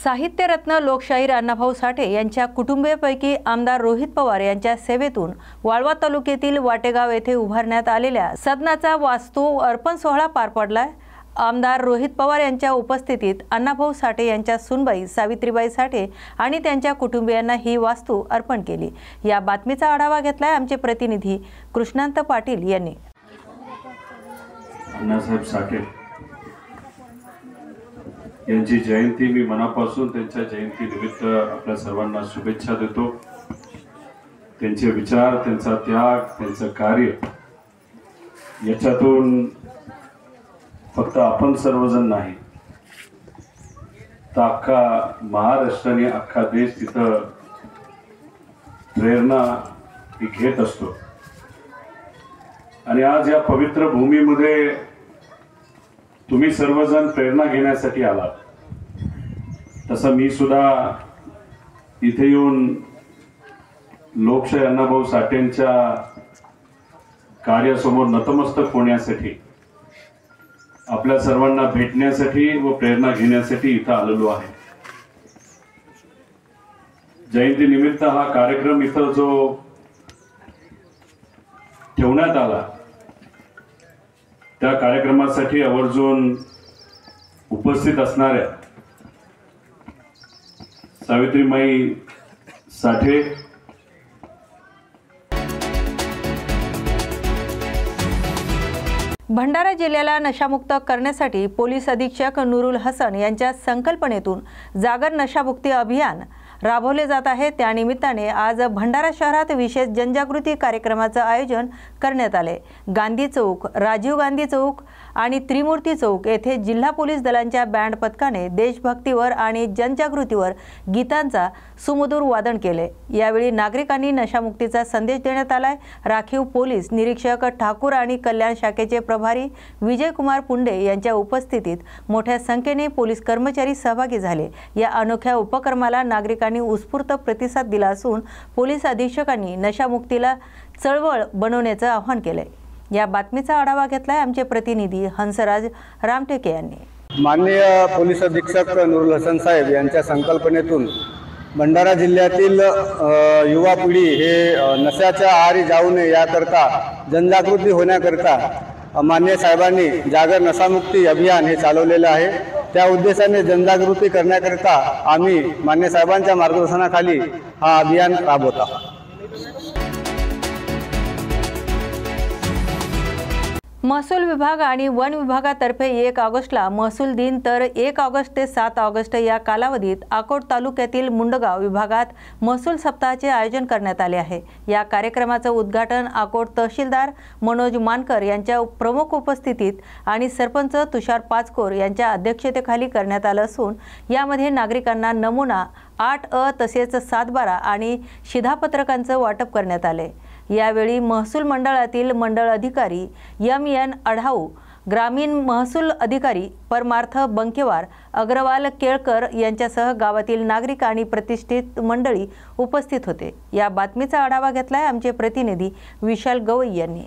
साहित्यरत्न लोकशाहीर अण्णाभाऊ साठे यांच्या कुटुंबियांपैकी आमदार रोहित पवार यांच्या सेवेतून वाळवा तालुक्यातील वाटेगाव येथे उभारण्यात आलेल्या सदनाचा वास्तू अर्पण सोहळा पार पडला। आमदार रोहित पवार यांच्या उपस्थितीत अण्णाभाऊ साठे यांच्या सुनबाई सावित्रीबाई साठे आणि त्यांच्या कुटुंबियांना ही वास्तू अर्पण केली। या बातमीचा आढावा घेतलाय आमचे प्रतिनिधी कृष्णांत पाटील यांनी। अण्णासाहेब साठे यांची जयंती मी मनापासून त्यांच्या जयंती निमित्त आपल्या सर्वांना शुभेच्छा देतो। त्यांचे विचार, त्यांचा त्याग, त्यांचं कार्य याच्यातून फक्त आपण सर्वजण नाही तर अख्खा महाराष्ट्र आणि अख्खा देश तिथं प्रेरणा घेत असतो। आणि आज या पवित्र भूमीमध्ये तुम्ही सर्वजण प्रेरणा घेण्यासाठी आलात। तसं मी सुद्धा इथे येऊन लोकशाहीर अण्णाभाऊ साठेंच्या कार्यासमोर नतमस्तक होण्यासाठी, आपल्या सर्वांना भेटण्यासाठी व प्रेरणा घेण्यासाठी इथं आलेलो आहे। जयंती निमित्त हा कार्यक्रम इथं जो ठेवण्यात आला त्या कार्यक्रमासाठी आवर्जून उपस्थित असणाऱ्या सावित्रीबाई साठे, भंडारा जिल्ह्याला नशामुक्त करण्यासाठी पोलीस अधीक्षक नूरुल हसन यांच्या संकल्पनेतून जागर नशामुक्ती अभियान राबवले जात आहे। त्यानिमित्ताने आज भंडारा शहरात विशेष जनजागृती कार्यक्रमाचे आयोजन करण्यात आले। गांधी चौक, राजीव गांधी चौक आणि त्रिमूर्ती चौक येथे जिल्हा पोलीस दलांच्या बँड पथकाने देशभक्तीवर आणि जनजागृतीवर गीतांचा सुमधुर वादन केले। यावेळी नागरिकांनी नशामुक्तीचा संदेश देण्यात आलाय। राखीव पोलीस निरीक्षक ठाकूर आणि कल्याण शाखेचे प्रभारी विजयकुमार पुंडे यांच्या उपस्थितीत मोठ्या संख्येने पोलीस कर्मचारी सहभागी झाले। या अनोख्या उपक्रमाला नागरिकांनी उत्स्फूर्त प्रतिसाद दिला असून पोलीस अधीक्षकांनी नशामुक्तीला चळवळ बनवण्याचे आवाहन केले। या बातमीचा आढावा घेतलाय आमचे प्रतिनिधी हंसराज रामटेके यांनी। माननीय पोलीस अधीक्षक नूरुल हसन साहेब यांच्या संकल्पनेतून भंडारा जिल्ह्यातील युवा पिढी हे नशाच्या आहारी जाऊ नये याकरता जनजागृती होण्याकरता माननीय साहेबांनी जागर नशामुक्ती अभियान हे चालवलेलं आहे। त्या उद्देशाने जनजागृती करण्याकरता आम्ही माननीय साहेबांच्या मार्गदर्शनाखाली हा अभियान राबवत आहोत। महसूल विभाग आणि वन विभागातर्फे 1 ऑगस्टला महसूल दिन तर 1 ऑगस्ट ते 7 ऑगस्ट या कालावधीत अकोट तालुक्यातील मुंडगाव विभागात महसूल सप्ताहाचे आयोजन करण्यात आले आहे। या कार्यक्रमाचे उद्घाटन अकोट तहसीलदार मनोज मानकर यांच्या प्रमुख उपस्थितीत आणि सरपंच तुषार पाचकोर यांच्या अध्यक्षतेखाली करण्यात आले असून यामध्ये नागरिकांना नमुना 8A तसेच 7/12 आणि शिधापत्रकांचे वाटप करण्यात आले। यावेळी महसूल मंडळातील मंडळ अधिकारी MN अढाऊ, ग्रामीण महसूल अधिकारी परमार्थ बंकेवार, अग्रवाल केळकर यांच्यासह गावातील नागरिक आणि प्रतिष्ठित मंडळी उपस्थित होते। या बातमीचा आढावा घेतलाय आमचे प्रतिनिधी विशाल गवई यांनी।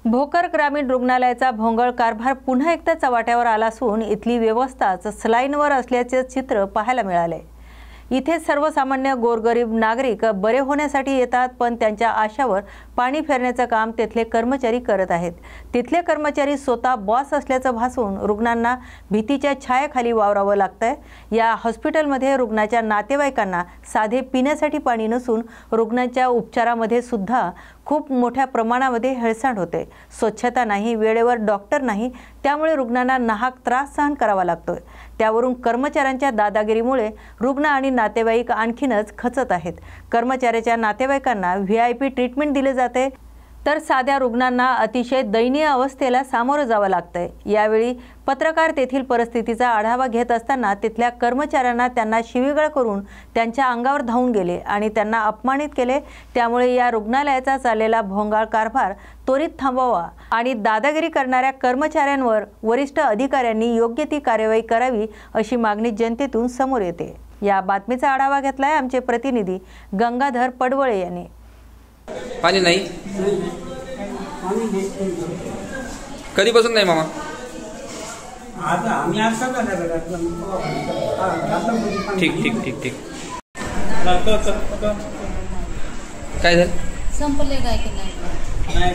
भोकर ग्रामीण रुग्णालयाचा भोंगळ कारभार पुन्हा एकदा चव्हाट्यावर आला असून इथली व्यवस्थाच स्लाईनवर असल्याचे चित्र पाहायला मिळाले। इथे सर्वसामान्य गोरगरीब नागरिक बरे होण्यासाठी येतात, पण त्यांच्या आशावर पाणी फेरण्याचे काम तिथले कर्मचारी करत आहेत। तिथले कर्मचारी स्वतः बॉस असल्याचं भासून रुग्णांना भीतीच्या छायाखाली वावरावं लागतंय। या हॉस्पिटलमध्ये रुग्णाच्या नातेवाईकांना साधे पिण्यासाठी पाणी नसून रुग्णांच्या उपचारामध्ये सुद्धा खूप मोठ्या प्रमाणामध्ये हेळसांड होते। स्वच्छता नाही, वेळेवर डॉक्टर नाही, त्यामुळे रुग्णांना नाहक त्रास सहन करावा लागतोय। त्यावरून कर्मचाऱ्यांच्या दादागिरीमुळे रुग्ण आणि नातेवाईक आणखीनच खचत आहेत। कर्मचाऱ्याच्या नातेवाईकांना VIP ट्रीटमेंट दिले जाते, तर साध्या रुग्णांना अतिशय दयनीय अवस्थेला सामोरं जावं लागतंय। यावेळी पत्रकार तेथील परिस्थितीचा आढावा घेत असताना तिथल्या कर्मचाऱ्यांना त्यांना शिवीगाळ करून त्यांच्या अंगावर धावून गेले आणि त्यांना अपमानित केले। त्यामुळे या रुग्णालयाचा चाललेला भोंगाळ कारभार त्वरित थांबवावा आणि दादागिरी करणाऱ्या कर्मचाऱ्यांवर वरिष्ठ अधिकाऱ्यांनी योग्य ती कार्यवाही करावी अशी मागणी जनतेतून समोर येते। या बातमीचा आढावा घेतलाय आमचे प्रतिनिधी गंगाधर पडवळे यांनी। पाणी नाही, कधीपासून नाही मामा? आता आम्ही आता ठीक ठीक ठीक ठीक काय झालं? संपले काय की नाही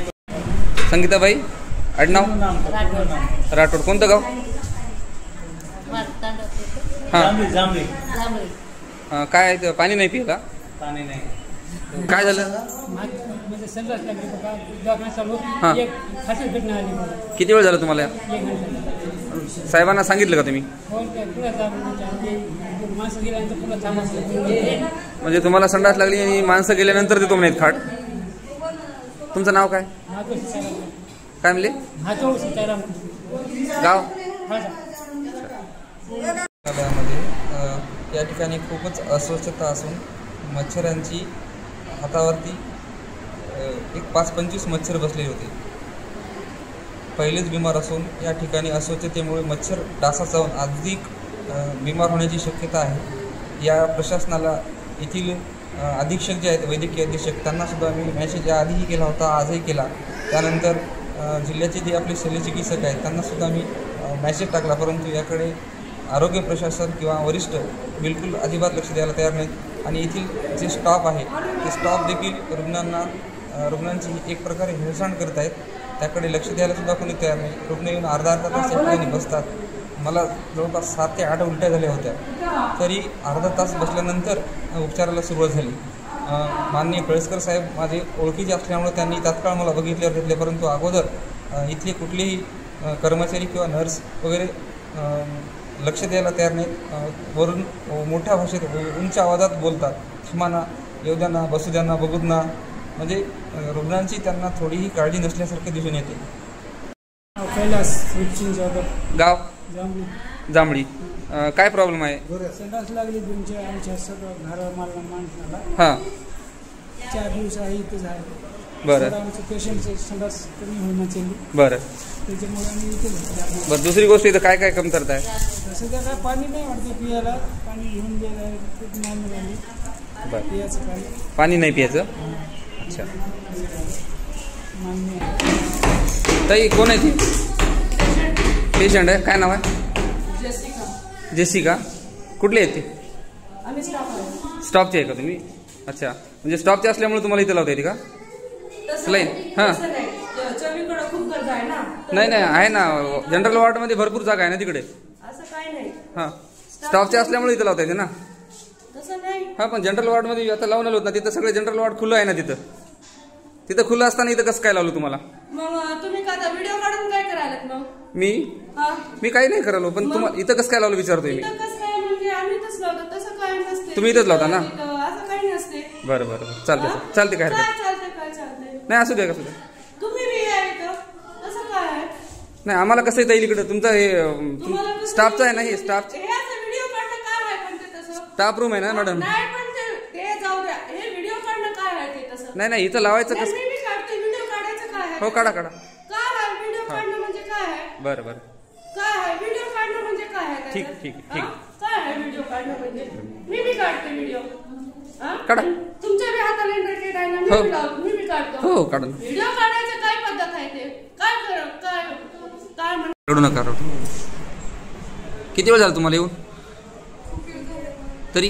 संगीताबाई आडनाव राठोड कोणतं गाव? हां जांभळी काय आहे ते? पाणी नाही पिला? पाणी नाही. काय झालं? म्हणजे संडास लागली बघा दवाखान्यात चालू हां. एक खात्री भेटणं आली मला किती वेळ झाला तुम्हाला? 1 घंटा साहेबांना सांगितलं का तुम्ही? फोन पुढे माणसं गेल्यानंतर पुन्हा थांबायचं म्हणजे तुम्हाला संडास लागली आणि माणसं गेल्यानंतर देतो म्हणे खाट. तुमचं नाव काय? हातो सीताराम काय म्हणले? हातो सीताराम गाव? हा या ठिकाणी खूपच अस्वच्छता असून मच्छरांची हातावरती एक 5-25 मच्छर बसलेले होते. पहिलेच बिमार असून या ठिकाणी अस्वच्छतेमुळे मच्छर डासा चावून अधिक बिमार होण्याची शक्यता आहे. या प्रशासनाला येथील अधीक्षक जे आहेत वैद्यकीय अधीक्षक त्यांनासुद्धा आम्ही मॅसेज आधीही केला होता, आजही केला. त्यानंतर जिल्ह्याचे जे आपले शल्यचिकित्सक आहेत त्यांनासुद्धा आम्ही मॅसेज टाकला, परंतु याकडे आरोग्य प्रशासन किंवा वरिष्ठ बिलकुल अजिबात लक्ष द्यायला तयार नाहीत. आणि येथील जे स्टॉफ आहे ते स्टॉफ देखील रुग्णांची एक प्रकारे हेळसांड करत आहेत. त्याकडे लक्ष द्यायला सुद्धा कोणी तयार नाही. रुग्ण येऊन अर्धा तास या ठिकाणी बसतात. मला जवळपास 7 ते 8 उलट्या झाल्या होत्या, तरी अर्धा तास बसल्यानंतर उपचाराला सुरुवात झाली. माननीय कळसकर साहेब माझे ओळखीचे असल्यामुळे त्यांनी तात्काळ मला बघितल्यावर घेतले, परंतु अगोदर इथले कुठलेही कर्मचारी किंवा नर्स वगैरे लक्ष द्यायला तयार नाहीत. वरून मोठ्या भाषेत उंच आवाजात बोलतात, क्षमाना येऊ द्या ना, बसू द्या ना, बघू ना. म्हणजे रुग्णांची त्यांना थोडीही काळजी नसल्यासारखे दिसून येते. कैलास गाव? जांभळी जांभळी. काय प्रॉब्लेम आहे? संडास लागली तुमच्या आमच्या सगळं घरावर माणसाला हां 4 दिवस आहे इथेच आहे. बरं आमचं पेशंटचं संडास कमी होणं चालली बरं त्याच्यामुळे आम्ही इथे बरं. दुसरी गोष्ट इथं काय काय कमतरता आहे? तसं तर काय पाणी नाही वाटतं पियाला. पाणी घेऊन गेलं खूप नॉर्मल आली बरं. पियाचं पाणी पाणी नाही प्यायचं? अच्छा. मान्य आहे. ताई कोण आहे ती? पेशंट आहे. काय नाव आहे? जेसिका. कुठले आहेत ते? स्टॉपचे आहे का तुम्ही? अच्छा, म्हणजे स्टॉपचे असल्यामुळे तुम्हाला इथे लावता येते का स्लाईन? हां नाही नाही आहे ना, जनरल वॉर्डमध्ये भरपूर जागा आहे ना तिकडे. हां स्टॉपचे असल्यामुळे इथं लावता येते ना. हां पण जनरल वॉर्डमध्ये आता लावून आलो ना, तिथं सगळे जनरल वॉर्ड खुलं आहे ना. तिथं खुलं असताना इथं कसं काय लावलं तुम्हाला? मग तुम्ही का व्हिडिओ काढून काय करायला? मग मी काही नाही करायलो, पण तुम्हाला इथं कसं काय लावलं विचारतोय मी. तुम्ही इथंच लावता ना? असं काही नसते. बरं बरं बरं चालते चालते. काय हरकत नाही, असू द्या कसं द्या. तुम्ही तसं काय नाही आम्हाला कसं येता येईल इकडं. तुमचं हे स्टाफचं आहे ना, हे स्टाफ व्हिडिओ काढणं काय आहे पण ते तसं स्टाफ रूम आहे ना मॅडम. नाही पण ते जाऊ द्या. हे व्हिडिओ काढणं काय आहे ते तसं नाही इथं लावायचं कसं? मी काढते. व्हिडिओ काढायचं काय आहे? हो काढा काय आहे व्हिडिओ काढणं म्हणजे काय आहे? बरं काय आहे व्हिडिओ काढणं म्हणजे काय आहे? ठीक ठीक ठीक. काय आहे व्हिडिओ काढणं म्हणजे? मी काढते व्हिडिओ. काढा. तुमच्या बी हाताला इंटरनेट आहे ना, मी काढतो. हो काढा. व्हिडिओ काढायचं काय पद्धत आहे ते? काय रडू नका रडू. किती वेळ झाला तुम्हाला येऊन? तरी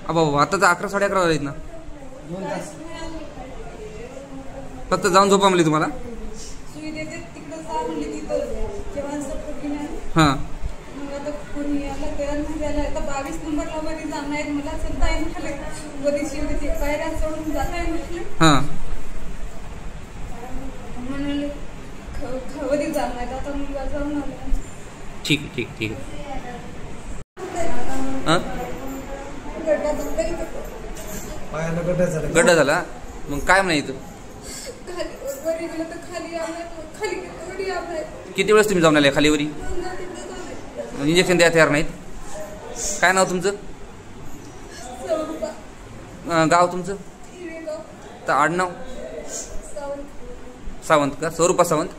बाबा आता तर 11 साडे 11 वाजलेत ना. फक्त जाऊन झोपा म्हणली तुम्हाला? हां 22 नंबरला मध्ये जाणार मला चलता येईल हां म्हणाले खवरी जाणार आता मुलगा जाऊन आला. ठीक आहे ठीक ठीक आहे. हां गड्डा झाला मग काय म्हणा इथं? खाली गेलं तर खाली किती वेळेस तुम्ही जाऊन आले खालीवरी? इंजेक्शन द्या तयार नाहीत. काय नाव तुमचं? गाव तुमचं? तर आडनाव? सावंत का? स्वरूपा सावंत.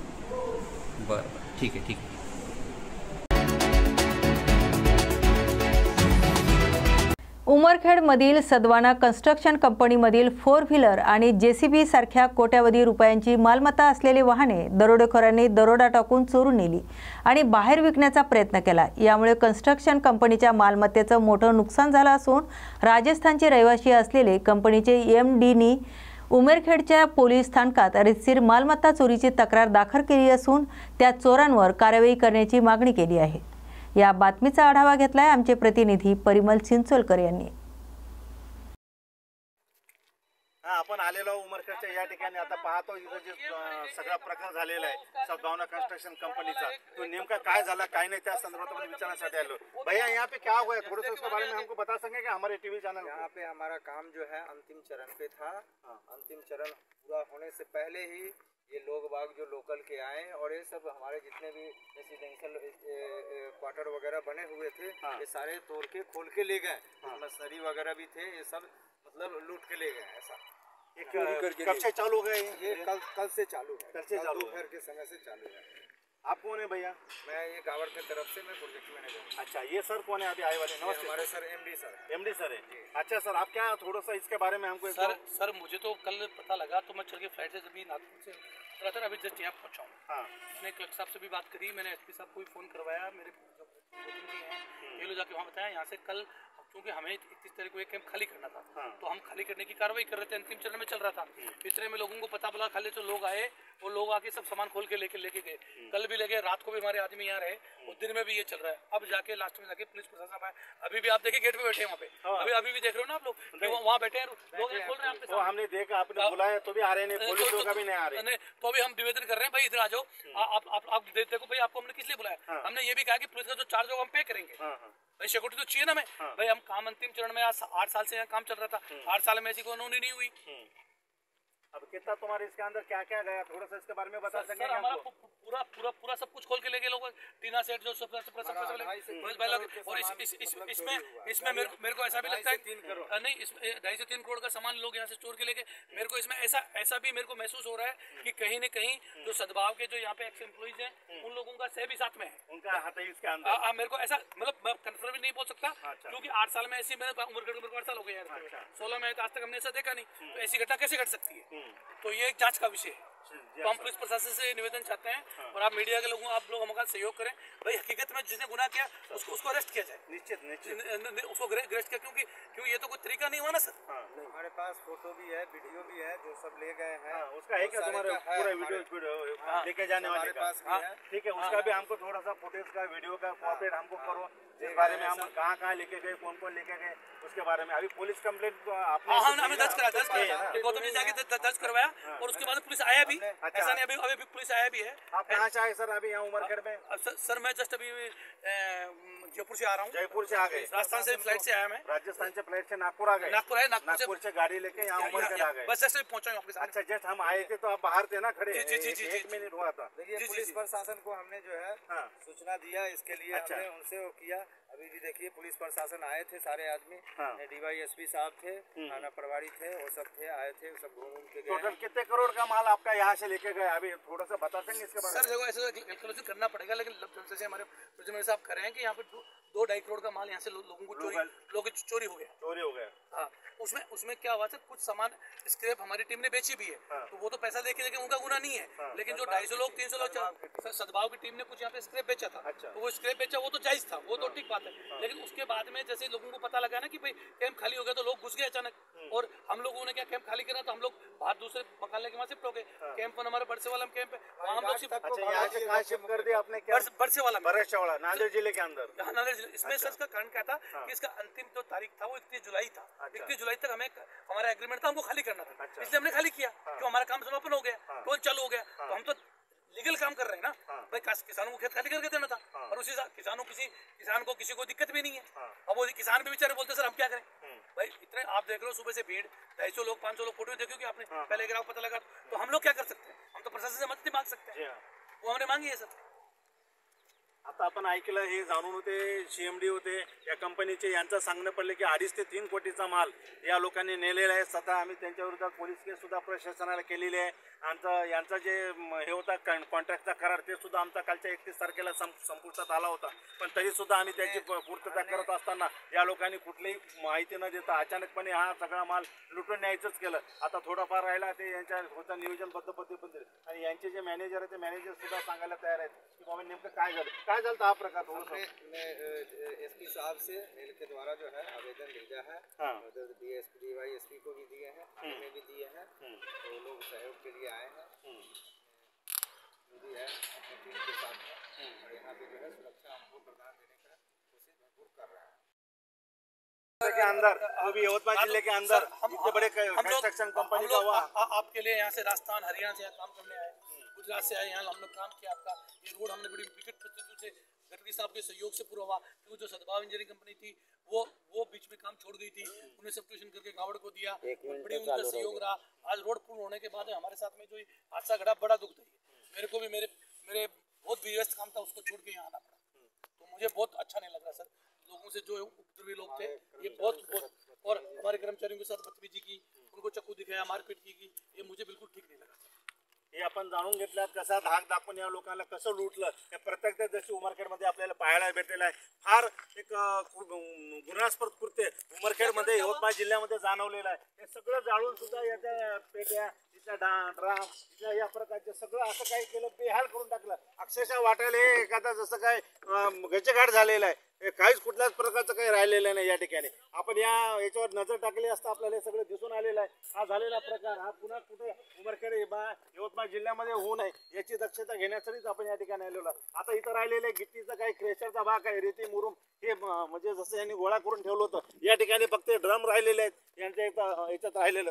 बरं ठीक आहे ठीक आहे. उमरखेडमधील सद्वाना कन्स्ट्रक्शन कंपनीमधील 4 व्हीलर आणि JCB सारख्या कोट्यावधी रुपयांची मालमत्ता असलेली वाहने दरोडेखोरांनी दरोडा टाकून चोरून नेली आणि बाहेर विकण्याचा प्रयत्न केला। यामुळे कन्स्ट्रक्शन कंपनीच्या मालमत्तेचं मोठं नुकसान झालं असून राजस्थानचे रहिवासी असलेले कंपनीचे MDनी उमरखेडच्या पोलीस स्थानकात रितसर मालमत्ता चोरीची तक्रार दाखल केली असून त्या चोरांवर कारवाई करण्याची मागणी केली आहे। या बातमीचा आढावा घेतलाय आमचे प्रतिनिधी परिमल चिंचोलकर यांनी। आपण आलेलो उमरखेडच्या या ठिकाणी आता पाहतो इथं जे सगळा प्रकार झालेला आहे सद्भावना कंस्ट्रक्शन कंपनीचा, तो नेमका काय झाला काय नहीं त्या संदर्भात आपण विचारण्यासाठी आलो। भैया यहाँ पे क्या हुआ है, थोड़ा सा उसके बारे में हमको बता सकेंगे? हमारे टीवी चैनल यहाँ पे हमारा काम जो है अंतिम चरण पे था। अंतिम चरण पूरा होने से पहले ही ये लोग बाग जो लोकल के आए और ये सब हमारे जितने भी रेसिडेंशियल क्वार्टर वगैरह बने हुए थे ये सारे तोड़ के खोल के ले गए। मशीनरी वगैरह भी थे, ये सब मतलब लूट के ले गए। ऐसा कब से चालू हो गए? ये कल से चालू है, कल से चालू दोपहर के समय से चालू है। आप कौन है भैया? मैं ये गावर की तरफ से मैं प्रोजेक्ट मैनेजर। अच्छा, ये सर कौन है अभी आए वाले? नमस्ते। हमारे सर MD सर है। अच्छा सर, आप क्या थोड़ा सा इसके बारे में हमको? सर मुझे तो कल पता लगा तो मैं चल के फ्लाइट से जब नागपुर से उतरा था, अभी जस्ट यहाँ पहुँचा हूँ। मैंने कलेक्टर साहब से भी बात करी, मैंने SP साहब को भी फ़ोन करवाया, मेरे हैं ये लोग जाके वहाँ बताया। यहाँ से कल क्योंकि हमें 31 तारीख को एक कैंप खाली करना था तो हम खाली करने की कार्रवाई कर रहे थे, अंतिम चरण में चल रहा था। इतने में लोगों को पता पड़ा, खाली तो लोग आए, वो लोग आके सब सामान खोल के लेके गए। कल भी लेके, रात को भी हमारे आदमी यहाँ रहे और दिन में भी ये चल रहा है। अब जाके लास्ट में जाके पुलिस प्रशासन आया, अभी भी आप देखिए गेट पे बैठे हैं वहाँ पे, अभी भी देख रहे हो ना आप लोग वहाँ बैठे हैं, लोग खोल रहे हैं। हमने देखा, आपने बुलाया तो भी आ रहे नहीं, पुलिस लोग भी नहीं आ रहे। तो अभी हम निवेदन कर रहे हैं, भाई इधर आ जाओ, आप देखो भाई आपको हमने किस लिए बुलाया। हमने ये भी कहा कि पुलिस का जो चार्ज होगा हम पे करेंगे, भाई सिक्योरिटी तो चाहिए ना। मैं भाई हम काम अंतिम चरण में 8 साल से यहाँ काम चल रहा था, 8 साल में ऐसी कानूनी नहीं हुई। अब कितना तुम्हारे इसके अंदर क्या क्या गया, थोड़ा सा इसके बारे में बता सकेंगे? हमारा पूरा सब कुछ खोल के ले गए लोग, टीना सेट जो सब और इसमें मेरे को ऐसा भी लगता है नहीं, इसमें 2.5 से 3 करोड़ का सामान लोग यहाँ से चोर के ले गए। मेरे को इसमें ऐसा भी मेरे को महसूस हो रहा है कि कहीं न कहीं जो सद्भाव के जो यहाँ पे एक्स एम्प्लॉइज हैं उन लोगों का सह भी साथ में है, उनका हाथ है इसके अंदर। मेरे को ऐसा मतलब कंफर्म भी नहीं बोल सकता क्योंकि 8 साल में ऐसी मैंने उमरखेड को 8 साल हो गए यार, 16 में आज तक हमने ऐसा देखा नहीं, तो ऐसी घटना कैसे घट सकती है? तो ये एक जांच का विषय है। तो हम पुलिस प्रशासन से निवेदन चाहते हैं और आप मीडिया के लोगों, आप लोग हमारा सहयोग करें। भाई हकीकत में जिसने गुनाह किया उसको अरेस्ट किया जाए, निश्चित उसको अरेस्ट किया, क्योंकि ये तो कोई तरीका नहीं हुआ ना सर। हमारे पास फोटो भी है, वीडियो भी है, जो सब ले गए हैं। उसका है क्या तुम्हारे पूरा वीडियो लेके जाने वाले का? ठीक है, उसका भी हमको थोड़ा सा फुटेज का, वीडियो का कॉपरेट हमको करो, जिस बारे में हम कहाँ लेके गए, कौन लेके गए, उसके बारे में। अभी पुलिस कंप्लेंट हमने दर्ज कराया, गौतम जी जाके दर्ज करवाया और उसके बाद पुलिस आया भी, ऐसा नहीं अभी पुलिस आया भी है। आप कहाँ से आए सर अभी यहाँ उमरखेड में? सर मैं जस्ट अभी जयपुर से आ रहा हूँ। जयपुर से आ गए? राजस्थान से फ्लाइट से आया मैं। राजस्थान से फ्लाइट से नागपुर आ गए? नागपुर से गाड़ी लेके यहाँ उमरखेड आ गए? बस जस्ट पहुंचा हूँ आपके साथ। अच्छा, जस्ट हम आए थे तो आप बाहर थे ना खड़े? जी 1 मिनट हुआ था। देखिए पुलिस प्रशासन को हमने जो है सूचना दिया, इसके लिए हमने उनसे वो किया। अभी भी देखिए पुलिस प्रशासन आए थे, सारे आदमी, DYSP साहब थे, थाना प्रभारी थे, वो सब थे, आए थे, सब घूम के गए। टोटल कितने करोड़ का माल आपका यहाँ से लेके गए, अभी थोड़ा सा बता देंगे इसके बारे में? सर देखो ऐसे कैलकुलेशन करना पड़ेगा, लेकिन जैसे हमारे प्रोजेक्ट साहब कर रहे हैं कि यहाँ पे 2-2.5 करोड़ का माल यहाँ से लोगों को चोरी हो गया। हाँ, उसमें क्या हुआ सर, कुछ सामान स्क्रैप हमारी टीम ने बेची भी है, तो वो तो पैसा देके लेके उनका गुना नहीं है, लेकिन जो 250 लोग 300 लोग सद्भाव की टीम ने कुछ यहाँ पे स्क्रैप बेचा था, तो वो स्क्रैप बेचा, वो तो जायज था, वो तो ठीक बात है। लेकिन उसके बाद में जैसे लोगों को पता लगा ना कि भाई कैंप खाली हो गया, तो लोग घुस गए अचानक, और हम लोगों ने क्या कैंप खाली करा, तो हम लोग बाहर दूसरे मकान लेके वहाँ शिफ्ट हो गए। कैंप हमारा बरसे वाला कैंप है, वहाँ हम लोग शिफ्ट कर दिया आपने? बरसे वाला नांदेड़ जिले के अंदर। नांदेड़ जिले। इसमें सर का कारण क्या था कि इसका अंतिम जो तारीख था वो 31 जुलाई था। 31 जुलाई तक हमें हमारा एग्रीमेंट था, हमको खाली करना था, इसलिए हमने खाली किया, क्यों हमारा काम समापन हो गया, तो चालू हो गया, तो हम तो लीगल काम कर रहे हैं ना भाई, किसानों को खेत खाली करके देना था, और उसी किसान को किसी को दिक्कत भी नहीं है। अब वो किसान भी बेचारे बोलते सर हम क्या करें भाई, इतने आप देख रहे हो सुबह से भीड़, 250 लोग 500 लोग फोटो देखो कि आपने पहले अगर आपको पता लगा, तो हम लोग क्या कर सकते हैं? हम तो प्रशासन से मदत नहीं मांग सकते, वो हमने मांगी है सर। आता आपण ऐकलं, हे जाणून होते, CMD होते या कंपनीचे, यांचं सांगणं पडलं की 2.5 ते 3 कोटीचा माल या लोकांनी नेलेला आहे। स्वतः आम्ही त्यांच्या विरोधात पोलीस केस सुद्धा प्रशासनाला केलेली आहे। यांचा जे हे होता कॉन्ट्रॅक्टचा करार ते सुद्धा आमचा कालच्या 31 तारखेला संपुष्टात आला होता, पण तरी सुद्धा आम्ही त्याची पूर्तता करत असताना या लोकांनी कुठलीही माहिती न देता अचानकपणे हा सगळा माल लुटून न्यायचंच केलं. आता थोडाफार राहिला ते यांच्या होता नियोजनबद्ध पद्धतीने आणि यांचे जे मॅनेजर आहे ते मॅनेजर सुद्धा सांगायला तयार आहेत की बाबा नेमकं काय झालं हा प्रकार. एसपी साहब से मेल के द्वारा जो है आवेदन भेजा है, उधर DYSP को भी दिए हैं, हमें भी दिए हैं, तो लोग सहयोग के लिए आए हैं, मोदी है अपनी टीम के साथ में, और यहाँ पे जो है सुरक्षा हमको प्रदान देने का कोशिश भरपूर कर रहा है. के अंदर अभी यवतमाळ जिले के अंदर इतने बड़े कंस्ट्रक्शन कंपनी का हुआ. आपके लिए यहाँ से राजस्थान हरियाणा से काम करने आए, गुजरात से आए, यहाँ हम लोग काम किया. आपका ये रोड हमने बड़ी विकट परिस्थितियों से गडकरी साहब के सहयोग से पूरा हुआ, क्योंकि जो सद्भाव इंजीनियरिंग कंपनी थी वो बीच में काम छोड़ गई थी, उन्हें सब्स्टिट्यूशन करके गावड़ को दिया, बड़ी उनका सहयोग रहा. आज रोड पूर्ण होने के बाद हमारे साथ में जो हादसा घटा बड़ा दुख था. मेरे को भी मेरे बहुत व्यस्त काम था, उसको छोड़ के यहाँ आना पड़ा, तो मुझे बहुत अच्छा नहीं लग रहा सर. लोगों से जो उपद्रवी लोग थे ये बहुत और हमारे कर्मचारियों के साथ बदतमीजी की, उनको चक्कू दिखाया, मारपीट की, ये मुझे बिल्कुल ठीक नहीं लगा. हे आपण जाणून घेतल्यात कसा धाक दाखवून या लोकांना कसं लुटलं हे प्रत्यक्षदर्शी उमरखेडमध्ये आपल्याला पाहायला भेटलेलं आहे. फार एक गुन्हास्पद कृत्य उमरखेडमध्ये यवतमाळ जिल्ह्यामध्ये जाणवलेलं आहे. हे सगळं जाळून सुद्धा याच्या पेट्या इथल्या ड्राम इथल्या या प्रकारचे सगळं असं काही केलं, बेहाल करून टाकलं. अक्षरशः वाटायला हे एखादा जसं काय गचेघाट झालेला आहे. हे काहीच कुठल्याच प्रकारचं काही राहिलेलं नाही या ठिकाणी. आपण याच्यावर नजर टाकली असता आपल्याला हे सगळं दिसून आलेलं आहे. हा झालेला प्रकार हा पुन्हा कुठे उमरखेड यवतमाळ जिल्ह्यामध्ये होऊ नये याची दक्षता घेण्यासाठीच आपण या ठिकाणी आलेलो. आता इथं राहिलेले गिट्टीचा काही क्रेशरचा भाग आहे, रेती मुरुम हे म्हणजे जसं यांनी गोळा करून ठेवलं होतं. या ठिकाणी फक्त ड्रम राहिलेले आहेत यांच्या याच्यात राहिलेलं.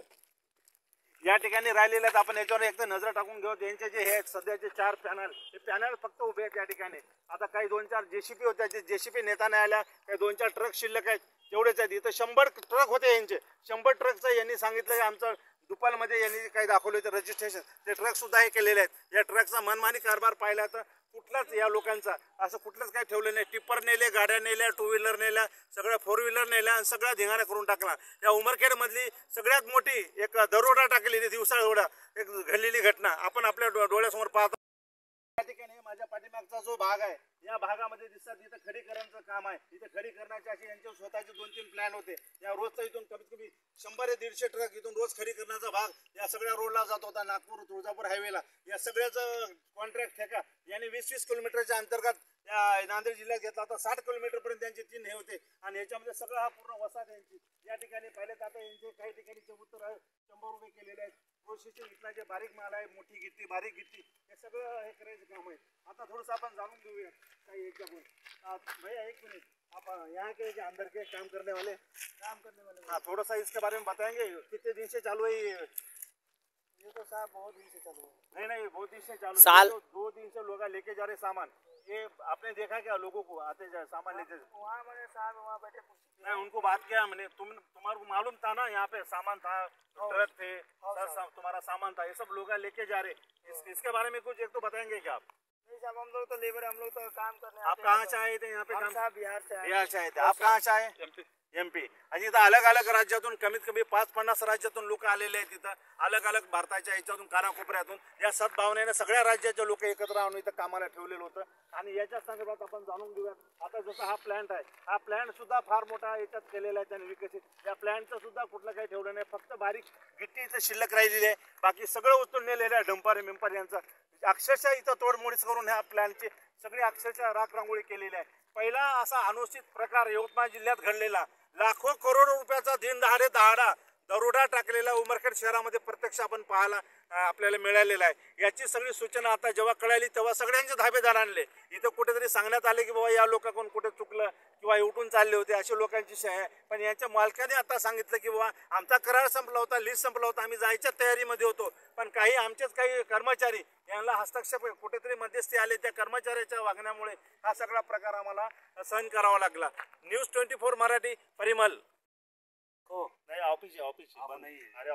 या ठिकाणी राहिलेले आहेत. आपण याच्यावर एकदा नजर टाकून घेऊ. यांचे जे हे सध्याचे 4 पॅनल हे पॅनल फक्त उभे आहेत या ठिकाणी. आता काही 2-4 JCP होत्या, जे JCP नेता नाही आल्या, काही 2-4 ट्रक शिल्लक आहेत, तेवढेच आहेत. इथं 100 ट्रक होते यांचे. 100 ट्रकचं यांनी सांगितलं की आमचं दुपारमध्ये यांनी काही दाखवलं होतं रजिस्ट्रेशन, ते ट्रक सुद्धा हे केलेले आहेत. या ट्रकचा मनमानी कारभार पाहिला तर कुठलाच या लोकांचा असं कुठलंच काही ठेवलं नाही. टिप्पर नेले, गाड्या नेल्या, 2 व्हीलर नेल्या, सगळ्या 4 व्हीलर नेल्या आणि सगळ्या धिंगाणा करून टाकला. या उमरखेडमधली सगळ्यात मोठी एक दरोडा टाकलेली दिवसाढोडा एक घडलेली घटना आपण आपल्या डोळ्यासमोर पाहतो. या ठिकाणी माझ्या पाठीमागचा जो भाग आहे या भागामध्ये दिसतात इथं खडीकरणचं काम आहे. इथं खडीकरणाचे असे यांचे स्वतःचे 2-3 प्लॅन होते. या रोजचा इथून कमीत कमी 100 ते 150 ट्रक इथून रोज खडीकरणाचा भाग या सगळ्या रोडला जात होता. नागपूर तुळजापूर हायवेला या सगळ्याचं कॉन्ट्रॅक्ट ठेका यांनी 20-20 किलोमीटरच्या अंतर्गत या नांदेड जिल्ह्यात घेतला होता. 60 किलोमीटरपर्यंत त्यांचे 3 हे होते आणि याच्यामध्ये सगळं हा पूर्ण वसाहत यांची. या ठिकाणी पाहिले तर आता यांचे काही ठिकाणी चबुतर 100 रुपये केलेले आहेत. प्रोसेसचे इथला जे बारीक माल आहे, मोठी गिट्टी, बारीक गिट्टी, हे सगळं हे करायचं काम आहे. आता थोडंसं आपण जाणून घेऊया काही याच्याकडून. भैया एक मिनट, आप यहाँ के जो अंदर के काम करने वाले हाँ थोड़ा सा इसके बारे में बताएंगे. कितने दिन से चालू है ये तो साहब बहुत दिन से चालू है. नहीं बहुत दिन से चालू है. 2 दिन से लोग लेके जा रहे सामान. ये आपने देखा क्या लोगों को आते जाए सामान लेते? वहाँ मैंने साहब वहाँ बैठे नहीं उनको बात किया मैंने. तुम्हारे को मालूम था ना यहाँ पे सामान था, ट्रक थे, तुम्हारा सामान था, ये सब लोग लेके जा रहे. इसके बारे में कुछ एक तो बताएंगे क्या आप? नहीं साहब हम लोग तो लेबर, हम लोग तो काम करने. आप कहाँ से आए थे यहाँ पे? काम बिहार से आए थे. आप कहाँ से आए? MP. आणि इथं अलग अलग राज्यातून कमीत कमी 5-50 राज्यातून लोक आलेले आहेत. इथं अलग अलग भारताच्या ह्याच्यातून कानाकोपऱ्यातून या सद्भावनेने सगळ्या राज्याचे लोक एकत्र आणून इथं कामाला ठेवलेलं होतं. आणि याच्या संदर्भात आपण जाणून घेऊया. आता जसा हा प्लॅन्ट आहे, हा प्लॅन्ट सुद्धा फार मोठा याच्यात केलेला आहे त्यांनी विकसित. या प्लॅन्टचं सुद्धा कुठलं काही ठेवलं नाही, फक्त बारीक गिट्टी इथं शिल्लक राहिलेली आहे. बाकी सगळं उचलून नेलेलं आहे डंपर मिंपर यांचं. अक्षरशः इथं तोडमोडीच करून ह्या प्लॅनची सगळी अक्षरशः राखरांगोळी केलेली आहे. पहिला असा अनुचित प्रकार यवतमाळ जिल्ह्यात घडलेला, लाखो करोडो रुपयाचा दहाडा दरोडा टाकलेला उमरखेड शहरामध्ये प्रत्यक्ष आपण पाहायला आपल्याला मिळालेला आहे. याची सगळी सूचना आता जेव्हा कळाली तेव्हा सगळ्यांचे धाबेदार आणले. इथं कुठेतरी सांगण्यात आले की बाबा या लोकांकडून कुठे चुकलं किंवा उठून चालले होते असे लोकांची शय आहे. पण यांच्या मालकाने आता सांगितलं की बाबा आमचा करार संपला होता, लिस्ट संपला होता, आम्ही जायच्या तयारीमध्ये होतो, पण काही आमचेच काही कर्मचारी यांना हस्तक्षेप कुठेतरी मध्यस्थी आले. त्या कर्मचाऱ्याच्या वागण्यामुळे हा सगळा प्रकार आम्हाला सहन करावा लागला. न्यूज 24 मराठी परिमल. हो नाही ऑफिस बंद नाही. अरे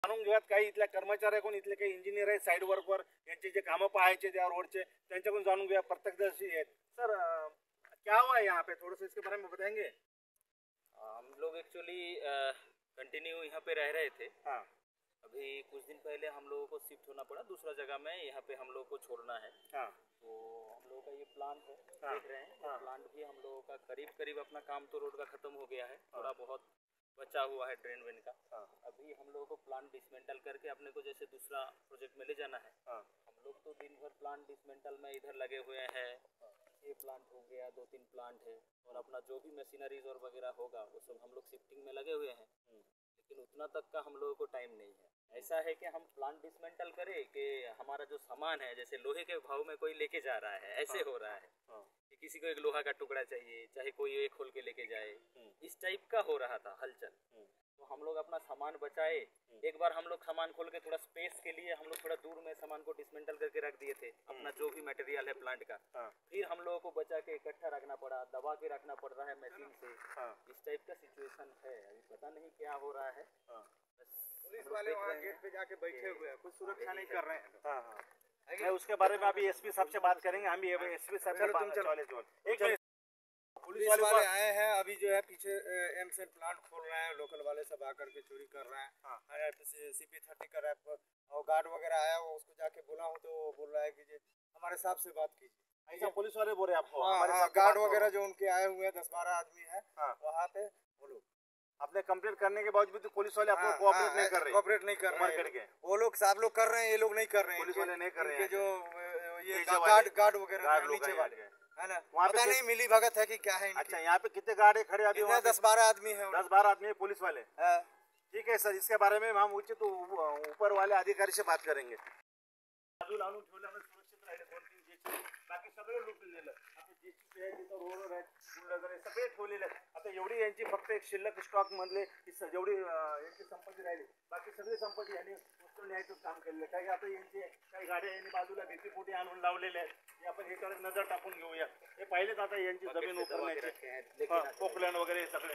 जाणून घेऊयात काही इथल्या कर्मचाऱ्याकडून, इथले काही इंजिनियर आहेत साइड वर्कवर, यांचे जे कामं पाहायचे त्या रोडचे त्यांच्याकडून जाणून घेऊया. प्रत्यक्षदर्शी आहेत. सर क्या हुआ है यहाँ पे, थोड़ा सा इसके बारे में बताएंगे? हम लोग एक्चुअली कंटिन्यू यहाँ पे रह रहे थे. हाँ. अभी कुछ दिन पहले हम लोगों को शिफ्ट होना पड़ा दूसरा जगह में, यहाँ पे हम लोगों को छोड़ना है। हाँ। तो हम लोगों का ये प्लांट है, देख रहे हैं प्लांट भी हम लोगों का करीब अपना काम तो रोड का खत्म हो गया है, थोड़ा बहुत बचा हुआ है ड्रेन वेन का। अभी हम लोगों को प्लांट डिसमेंटल करके अपने को जैसे दूसरा प्रोजेक्ट में ले जाना है। हम लोग तो दिन भर प्लांट डिसमेंटल में इधर लगे हुए हैं, ये प्लांट हो गया, 2-3 प्लांट है, और अपना जो भी मशीनरीज और वगैरह होगा वो सब हम लोग शिफ्टिंग में लगे हुए हैं। लेकिन उतना तक का हम लोगों को टाइम नहीं है। ऐसा है कि हम प्लांट डिसमेंटल करें कि हमारा जो सामान है, जैसे लोहे के भाव में कोई लेके जा रहा है, ऐसे हो रहा है कि किसी को एक लोहा का टुकड़ा चाहिए, चाहे कोई एक खोल के लेके जाए, इस टाइप का हो रहा था हलचल। तो हम लोग अपना सामान बचाए। एक बार हम लोग सामान खोल के थोड़ा स्पेस के लिए हम लोग थोड़ा दूर में सामान को डिसमेंटल करके रख दिए थे, अपना जो भी मटेरियल है प्लांट का। फिर हम लोगों को बचा के इकट्ठा रखना पड़ा, दबा के रखना पड़ रहा है मशीन से। इस टाइप का सिचुएशन है, अभी पता नहीं क्या हो रहा है। पुलिस वाले वहाँ गेट पे जाके बैठे हुए हैं, कुछ सुरक्षा नहीं कर रहे हैं। मैं उसके बारे में अभी एसपी साहब से बात करेंगे। हम एसपी साहब से बात पुलिस वाले आए हैं, अभी जो है पीछे एमसेल प्लांट खोल रहे हैं, लोकल वाले सब आकर के चोरी कर रहे हैं। CP30 का रैप और गार्ड वगैरह आया, वो उसको जाके बोला हूँ तो वो बोल रहा है कि जी हमारे साहब से बात कीजिए। ऐसा पुलिस वाले बोल रहे हैं आपको? हाँ, गार्ड वगैरह जो उनके आए हुए हैं 10-12 आदमी है वहाँ पे, बोलो। आपने कंप्लेंट करने के बावजूद भी पुलिस वाले आपको कोऑपरेट नहीं कर रहे? कोऑपरेट नहीं कर रहे हैं। वो लोग सब लोग कर रहे हैं, ये लोग नहीं कर रहे हैं। पुलिस वाले नहीं कर रहे हैं। जो ये गार्ड वगैरह नीचे वाले है ना, पता नहीं मिली भगत है कि क्या है। अच्छा, यहाँ पे कितने गार्ड खड़े अभी? 10-12 आदमी है। 10-12 आदमी पुलिस वाले। ठीक है सर, इसके बारे में हम उचित ऊपर वाले अधिकारी से बात करेंगे। बाकी सगळे लुटलेलं आता जेसीबी आहे, तिथं रोलर आहेत, बुलडोझर आहे, सगळे ठेवलेले आहेत. आता एवढी यांची फक्त एक शिल्लक स्टॉक मधले जेवढी यांची संपत्ती राहिली, बाकी सगळी संपत्ती यांनी उचलून न्यायचं काम केलेलं आहे. काही आता यांची काही गाड्या यांनी बाजूला भीतीपोटी आणून लावलेल्या आहेत. हे आपण याच्यावर नजर टाकून घेऊया. हे पाहिलेच आता यांची जमीन उतरण्याची पोकलँड वगैरे सगळे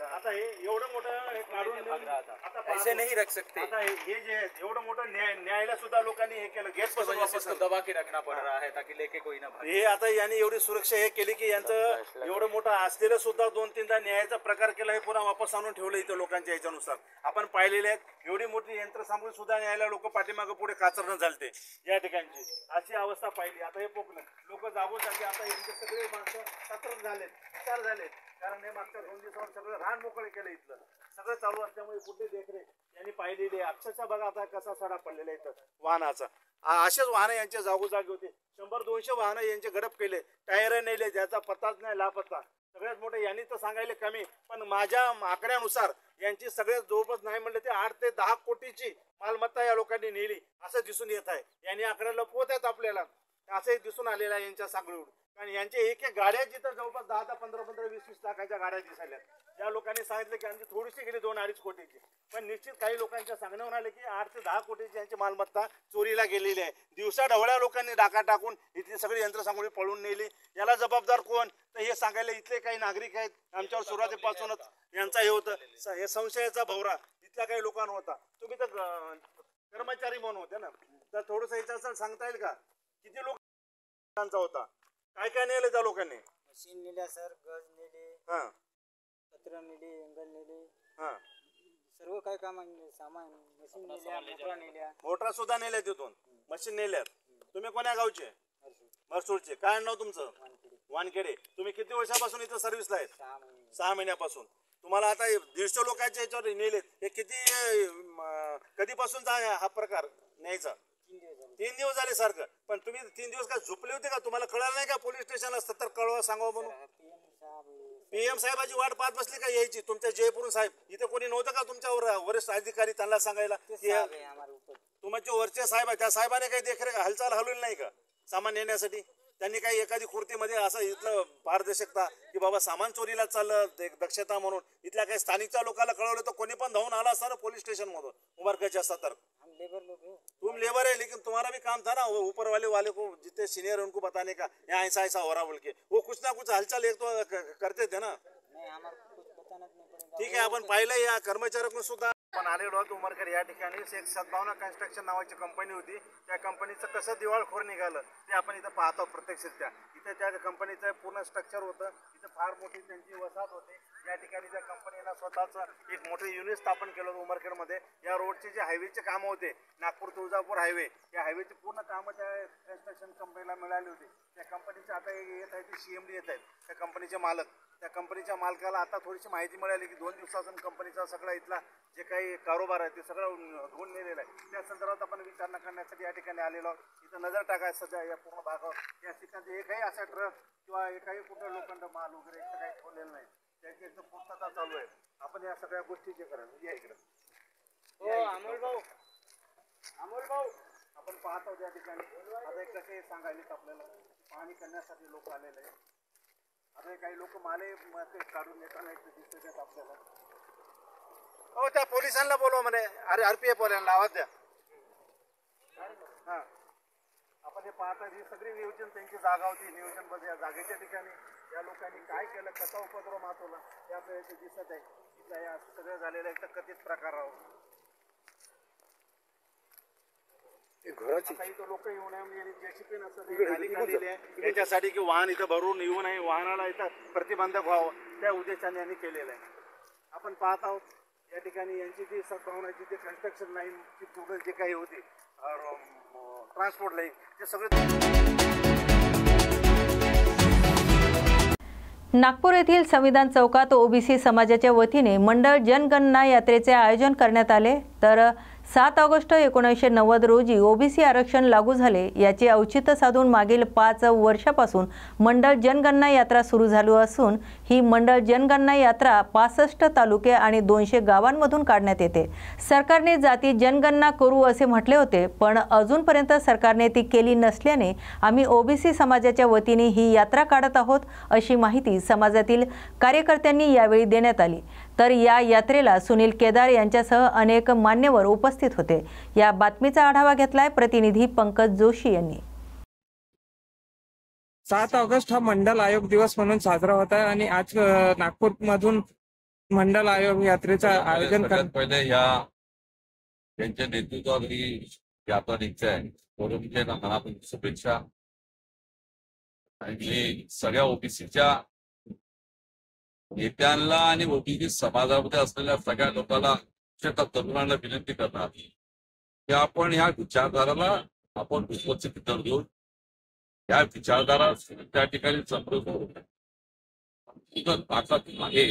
आता हे एवढं मोठं हे काढून आता ऐसे नहीं रख सकते। आता हे जे एवढं मोठं न्यायला सुद्धा लोकांनी हे केलं, गेट पासून दबा के रखना पड़ रहा है ताकि लेके कोई ना भागे। हे आता यांनी एवढी सुरक्षा हे केली की यांचं एवढं मोठं असलेलं सुद्धा 2-3दा न्यायाचा प्रकार केला, हे पुन्हा वापस आणून ठेवलं इथं लोकांच्या याच्यानुसार. आपण पाहिलेले आहेत एवढी मोठी यंत्रसामुग्री सुद्धा न्यायला लोक पाठीमागं पुढे काचरणं झालते या ठिकाणची. अशी अवस्था पाहिली. आता हे पोकलं लोक जागोजागी आता यांचे सगळे माणसं सतर्क झालेत, विचार झालेत, कारण हे मागच्या 2 दिवसावर सगळं रान मोकळे केलं. इथलं सगळं चालू असल्यामुळे कुठे देखरेख यांनी पाहिलेली आहे. अक्षरशः बघा आता कसा सडा पडलेला आहे इथं वाहनाचा. असेच वाहनं यांच्या जागोजागी होते. 100-200 वाहनं यांचे गडप केले, टायर नेले, ज्याचा पत्ताच नाही, लापत्ता. सगळ्यात मोठे यांनी तर सांगायले कमी, पण माझ्या आकड्यानुसार यांची सगळ्यात जवळपास नाही म्हणले ते 8 ते 10 कोटीची मालमत्ता या लोकांनी नेली असं दिसून येत आहे. यांनी आकडे लपवत आहेत आपल्याला, असंही दिसून आलेलं आहे यांच्या सांगडीवर. कारण यांचे एक गाड्या जिथं जवळपास 10, 15, 20 लाखाच्या गाड्या दिसायल्या. या लोकांनी सांगितलं की आमची थोडीशी गेली 2-2.5 कोटीची, पण निश्चित काही लोकांच्या सांगण्यावर आले की 8 ते 10 कोटीची यांची मालमत्ता चोरीला गेलेली आहे. दिवसा ढवळ्या लोकांनी डाका टाकून इथली सगळी यंत्रसामुग्री पळून नेली. याला जबाबदार कोण? तर हे सांगायला इथले काही नागरिक आहेत. आमच्यावर सुरुवातीपासूनच यांचा हे होतं, हे संशयाचा भवरा इथल्या काही लोकांना होता. तुम्ही तर कर्मचारी म्हणून होते ना, तर थोडंसं याच्याचं सांगता येईल का किती लोकांचा होता? काय काय नेले त्या लोकांनी? मशीन नेल्या सर, गज नेले, पत्र नेले, एंगल नेले, सर्व काय काम सामान, मशीन नेल्या, मोटरा नेल्या. मोटरा सुद्धा नेल्या तिथून, मशीन नेल्यात. तुम्ही कोण्या गावचे? मरसूरचे. काय नाव तुमचं? वानखेडे. तुम्ही किती वर्षापासून इथं सर्व्हिसला आहेत? 6 महिन्यापासून. तुम्हाला आता 150 लोकांच्या याच्यावर नेलेत. हे किती कधीपासूनचा हा प्रकार न्यायचा? 3 दिवस झाले सारखं. पण तुम्ही 3 दिवस काय झोपले होते का? तुम्हाला कळलं नाही का पोलीस स्टेशनला 70 कळवा सांगावं म्हणून? PM साहेबाची वाट पाहत बसली का यायची? तुमच्या जयपूर साहेब इथे कोणी नव्हतं का तुमच्यावर वरिष्ठ अधिकारी त्यांना सांगायला की तुमचे वरचे साहेब आहे, त्या साहेबाने काही देखरेख हालचाल हलवली नाही का सामान नेण्यासाठी? त्यांनी काही एखादी खुर्तीमध्ये असं इथलं पारदर्शकता की बाबा सामान चोरीला चाललं, दक्षता म्हणून इथल्या काही स्थानिकच्या लोकांना कळवलं तर कोणी पण धावून आला असता ना पुलिस स्टेशन मधून उमरकच्या 70. तुम लेबर है लेकिन तुम्हारा भी काम था ना, वो ऊपर वाले को जितने सीनियर उनको बताने का यहाँ ऐसा हो रहा बोल के, वो कुछ ना कुछ हलचल एक तो करते थे ना. ठीक आहे, आपण पाहिलं या कर्मचाऱ्यांकडून सुद्धा. आपण आलेलो आहोत उमरखेड या ठिकाणी. एक सद्भावना कन्स्ट्रक्शन नावाची कंपनी होती. त्या कंपनीचं कसं दिवाळखोर निघालं ते आपण इथं पाहतो प्रत्यक्षरित्या. इथे त्या कंपनीचं पूर्ण स्ट्रक्चर होतं. इथं फार मोठी त्यांची वसाहत होती. या ठिकाणी त्या कंपनीला स्वतःच एक मोठं युनिट स्थापन केलं होतं उमरखेडमध्ये. या रोडचे जे हायवेचे कामं होते, नागपूर तुळजापूर हायवे, या हायवेची पूर्ण कामं त्या कन्स्ट्रक्शन कंपनीला मिळाली होती. त्या कंपनीचे आता येत आहेत ते CMD येत आहेत, त्या कंपनीचे मालक. त्या कंपनीच्या मालकाला आता थोडीशी माहिती मिळाली की 2 दिवसापासून कंपनीचा सगळा इथला जे काही कारोबार आहे ते सगळं धुवून नेलेलं आहे. त्या संदर्भात आपण विचारणा करण्यासाठी या ठिकाणी आलेलो आहोत. इथं नजर टाकायचं सध्या या पूर्ण भागावर. या ठिकाणी एकही असा ट्रक किंवा एकही कुठं लोखंड माल वगैरे इथं काही ठेवलेलं नाही. त्याची एकदम पूर्तता चालू आहे. आपण या सगळ्या गोष्टीचे करा या इकडं. हो अमोल भाऊ, आपण पाहत आहोत या ठिकाणी. आता एक कसे सांगायलेत आपल्याला पाहणी करण्यासाठी लोक आलेले आहेत. आता काही लोक माले काढून येताना दिसत आहेत आपल्याला. हो त्या पोलिसांना बोलवा म्हणे. अरे RPF वाल्यांना आवाज द्या. हां आपण हे पाहता ही सगळी नियोजन त्यांची जागा होती. नियोजनमध्ये या जागेच्या ठिकाणी या लोकांनी काय केलं, कसा उपद्रव माजवला ते आपल्याला इथे दिसत आहे. इथल्या या सगळं झालेलं एक कथित प्रकार राहून आता इथं लोक येऊ नये म्हणजे JCP नसतं याच्यासाठी की वाहन इथं भरून येऊ नये, वाहनाला इथं प्रतिबंधक व्हावं त्या उद्देशाने यांनी केलेलं आहे. आपण पाहत आहोत या ठिकाणी यांची जी सद्भावनाची जी कन्स्ट्रक्शन लाईनची पूर्ण जे काही होती ट्रान्सपोर्ट लाईन ते सगळे. नागपूर येथील संविधान चौकात OBC समाजाच्या वतीने मंडळ जनगणना यात्रेचे आयोजन करण्यात आले. तर 7 ऑगस्ट 1990 रोजी OBC आरक्षण लागू झाले. याचे औचित्य साधून मागील 5 वर्षापासून मंडळ जनगणना यात्रा सुरू झाली असून ही मंडळ जनगणना यात्रा 65 तालुके आणि 200 गावांमधून काढण्यात येते. सरकारने जाती जनगणना करू असे म्हटले होते, पण अजूनपर्यंत सरकारने ती केली नसल्याने आम्ही OBC समाजाच्या वतीने ही यात्रा काढत आहोत, अशी माहिती समाजातील कार्यकर्त्यांनी यावेळी देण्यात आली. तर या यात्रेला सुनील केदार यांच्यासह अनेक मान्यवर उपस्थित होते. या बातमीचा आढावा घेतलाय प्रतिनिधी पंकज जोशी यांनी. 7 ऑगस्ट हा मंडल आयोग दिवस म्हणून साजरा होत आहे आणि आज नागपूर मधून मंडल आयोग यात्रेचं आयोजन करण्यात. पहिले यांच्या नेतृत्वात ही यात्रा निघते आहे म्हणून त्यांना मनापासून शुभेच्छा. आणि सगळ्या OBCच्या नेत्यांना आणि OBC समाजामध्ये असलेल्या सगळ्या लोकांना, तरुणांना विनंती करणार की आपण ह्या विचारधाराला आपण उपस्थित देऊन या विचारधारा त्या ठिकाणी समृद्ध मागे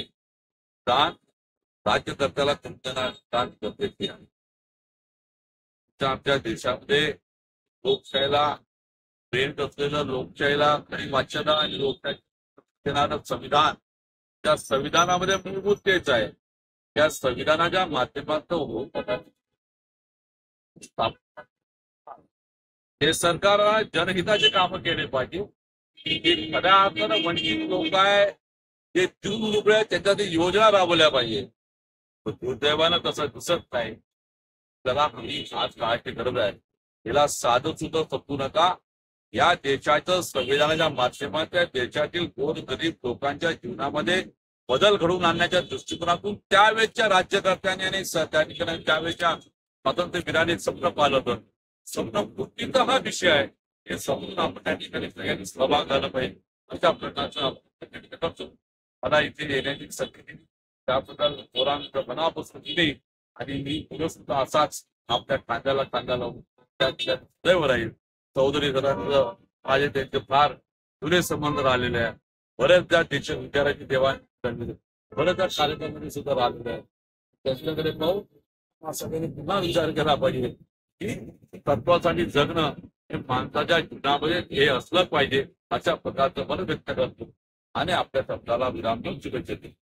दान राज्यकर्त्याला त्यांना दान गरजेचे आहे. आमच्या देशामध्ये लोकशाहीला प्रेरित असलेलं, लोकशाहीला खरी वाचना आणि लोकशाही संविधान, त्या संविधानामध्ये मूलभूत तेच आहे. त्या संविधानाच्या माध्यमातून हे सरकार जनहिताचे काम केले पाहिजे. खऱ्या अर्थानं वंचित लोक आहे जे दीनदुबळे आहेत त्यांच्या योजना राबवल्या पाहिजे. दुर्दैवानं तसं दिसत नाही. त्याला आज काळाची गरज आहे. याला साधं सुद्धा समजू नका. या देशाच्या संविधानाच्या माध्यमातून देशातील गोरगरीब लोकांच्या जीवनामध्ये बदल घडवून आणण्याच्या दृष्टिकोनातून त्यावेळेच्या राज्यकर्त्यांनी आणि त्यावेळेच्या स्वातंत्र्यवीरांनी स्वप्न पाहिलं होतं. स्वप्न पूर्तीचा हा विषय आहे. हे समजून आपण त्या ठिकाणी सगळ्यांनी सहभाग झाला पाहिजे अशा प्रकारचं आपण करतो. मला इथे येण्याची संधी दिली त्याबद्दल पोरांचं मनापासून दिली आणि मी पुढे सुद्धा असाच आपल्या खांद्याला खांदा लावून त्या दैव राहील. चौधरी घरांचं माझे त्यांचे फार जुने संबंध राहिलेले आहे. बरेच त्या देश विचाराची देवाण बरेच त्या कार्यक्रमांमध्ये सुद्धा राहिलेले आहे. त्यांच्याकडे पाहून सगळ्यांनी पुन्हा विचार केला पाहिजे की तत्वासाठी जगणं हे माणसाच्या जीवनामध्ये हे असलं पाहिजे अशा प्रकारचं मन व्यक्त करतो आणि आपल्या शब्दाला विराम देऊन शुभेच्छा देतो.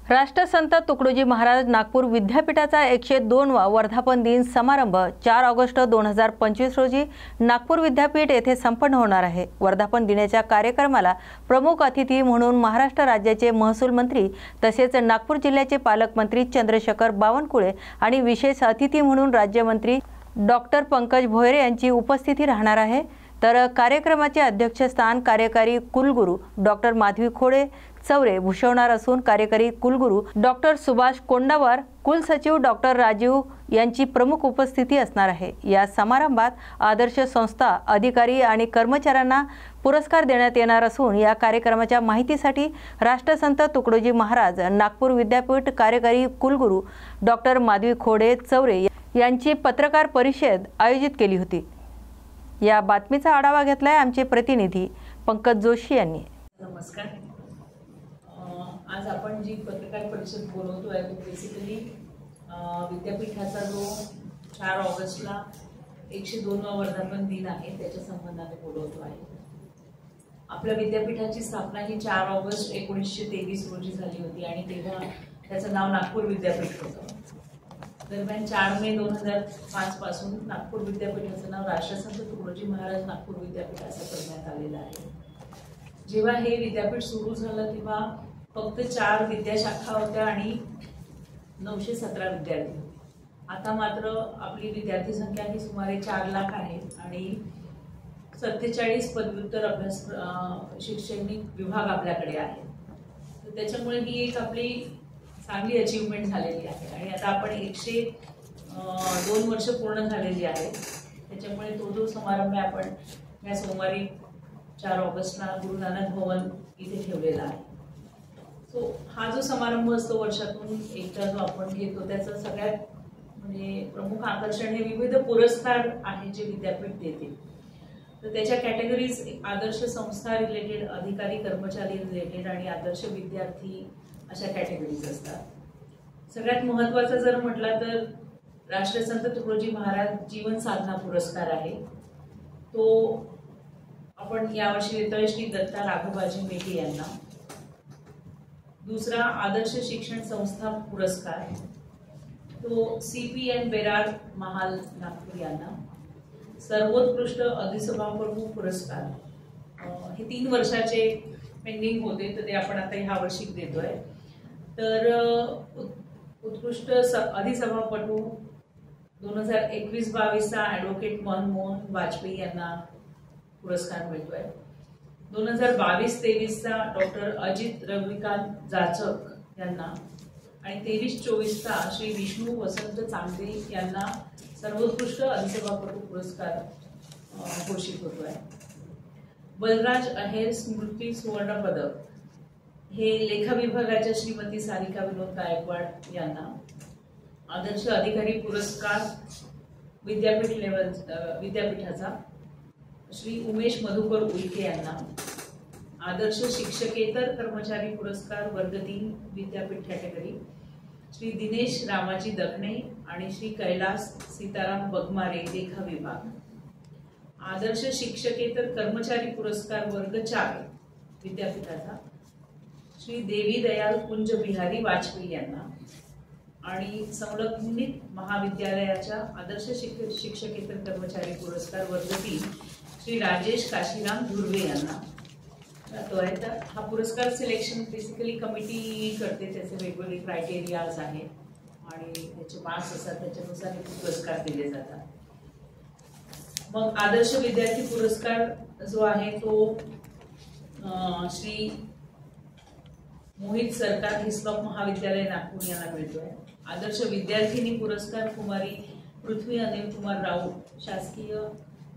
राष्ट्रसंत तुकडोजी महाराज नागपूर विद्यापीठाचा 102वा वर्धापन दिन समारंभ 4 ऑगस्ट 2025 रोजी नागपूर विद्यापीठ येथे संपन्न होणार आहे. वर्धापन दिनाच्या कार्यक्रमाला प्रमुख अतिथी म्हणून महाराष्ट्र राज्याचे महसूल मंत्री तसेच नागपूर जिल्ह्याचे पालकमंत्री चंद्रशेखर बावनकुळे आणि विशेष अतिथी म्हणून राज्यमंत्री डॉक्टर पंकज भोयरे यांची उपस्थिती राहणार आहे. तर कार्यक्रमाचे अध्यक्षस्थान कार्यकारी कुलगुरू डॉक्टर माधवी खोडे, चौरे भूषवणार असून कार्यकारी कुलगुरू डॉक्टर सुभाष कोंडावर, कुलसचिव डॉक्टर राजीव यांची प्रमुख उपस्थिती असणार आहे। या समारंभात आदर्श संस्था अधिकारी आणि कर्मचाऱ्यांना पुरस्कार देण्यात येणार असून या कार्यक्रमाच्या माहितीसाठी राष्ट्रसंत तुकडोजी महाराज नागपूर विद्यापीठ कार्यकारी कुलगुरू डॉक्टर माधवी खोडे चौरे यांची पत्रकार परिषद आयोजित केली होती। या बातमीचा आढावा घेतलाय आमचे प्रतिनिधी पंकज जोशी यांनी। नमस्कार। आज आपण जी पत्रकार परिषद बोलवतोय तो बेसिकली विद्यापीठाचा जो 4 ऑगस्टला 102वा वर्धापन दिन आहे त्याच्या संबंधाने बोलवतो आहे। आपल्या विद्यापीठाची स्थापना ही 4 ऑगस्ट 1923 रोजी झाली होती आणि तेव्हा त्याचं नाव नागपूर विद्यापीठ होतं। दरम्यान 4 मे 2005 पासून नागपूर विद्यापीठाचं नाव राष्ट्रसंत तुकडोजी महाराज नागपूर विद्यापीठ असं करण्यात आलेलं आहे। जेव्हा हे विद्यापीठ सुरू झालं तेव्हा फक्त 4 विद्याशाखा होत्या आणि 917 विद्यार्थी। आता मात्र आपली विद्यार्थी संख्या ही सुमारे 4 लाख आहे आणि 47 पदव्युत्तर अभ्यास शैक्षणिक विभाग आपल्याकडे आहे। तर त्याच्यामुळे ही एक आपली चांगली अचीवमेंट झालेली आहे आणि आता आपण 102 वर्ष पूर्ण झालेली आहेत। त्याच्यामुळे तो जो समारंभ आपण या सोमवारी 4 ऑगस्टला गुरु नानक भवन इथे ठेवलेला आहे। सो हा जो समारंभ असतो वर्षातून एकदा जो आपण घेतो त्याचं सगळ्यात म्हणजे प्रमुख आकर्षण हे विविध पुरस्कार आहे जे विद्यापीठ देते। तर त्याच्या कॅटेगरीज आदर्श संस्था रिलेटेड, अधिकारी कर्मचारी रिलेटेड आणि आदर्श विद्यार्थी अशा कॅटेगरीज असतात। सगळ्यात महत्त्वाचा जर म्हटला तर राष्ट्रसंत तुकडोजी महाराज जीवन साधना पुरस्कार आहे। तो आपण यावर्षी देतोय श्री दत्ता राघोबाजी मेटे यांना। दुसरा आदर्श शिक्षण संस्था पुरस्कार तो CPN बेरार महाल नागपूर यांना। सर्वोत्कृष्ट अधिसभापती पुरस्कार हे 3 वर्षाचे पेंडिंग होते तर ते आपण आता ह्या वर्षी देतोय। तर उत्कृष्ट अधिसभापटू 2021-22चा ॲडव्होकेट मनमोहन वाजपेयी यांना पुरस्कार मिळतोय। 2022-23चा डॉक्टर अजित रविकांत जाचक यांना आणि 23-24चा श्री विष्णू वसंत चांगदेव यांना सर्वोत्कृष्ट अधिसभापटू पुरस्कार घोषित होतोय। बलराज अहेर स्मृती सुवर्ण पदक हे लेखा विभागाच्या श्रीमती सारिका विनोद गायकवाड यांना। आदर्श अधिकारी पुरस्कार विद्यापीठ लेवल विद्यापीठाचा श्री उमेश मधुकर उईके यांना। आदर्श शिक्षकेतर कर्मचारी पुरस्कार वर्ग 3 विद्यापीठ कॅटेगरी श्री दिनेश रामाजी दखणे आणि श्री कैलास सीताराम बगमारे लेखा विभाग। आदर्श शिक्षकेतर कर्मचारी पुरस्कार वर्ग 4 विद्यापीठाचा श्री देवी दयाल कुंज बिहारी वाजपेयी यांना आणि संलग्नित महाविद्यालयाच्या आदर्श शिक्षकेतर कर्मचारी पुरस्कार वर्ग 3 श्री राजेश काशीराम धुर्वे यांना तो आहे। तर हा पुरस्कार सिलेक्शन बेसिकली कमिटी करते, त्याचे वेगवेगळे क्रायटेरियाज आहेत आणि त्याचे मार्क्स असतात, त्याच्यानुसार हे पुरस्कार दिले जातात। मग आदर्श विद्यार्थी पुरस्कार जो आहे तो श्री मोहित सरकार हिस्लॉप महाविद्यालय नागपूर यांना मिळतोय। आदर्श विद्यार्थिनी पुरस्कार कुमारी पृथ्वी अनिल कुमार राऊत शासकीय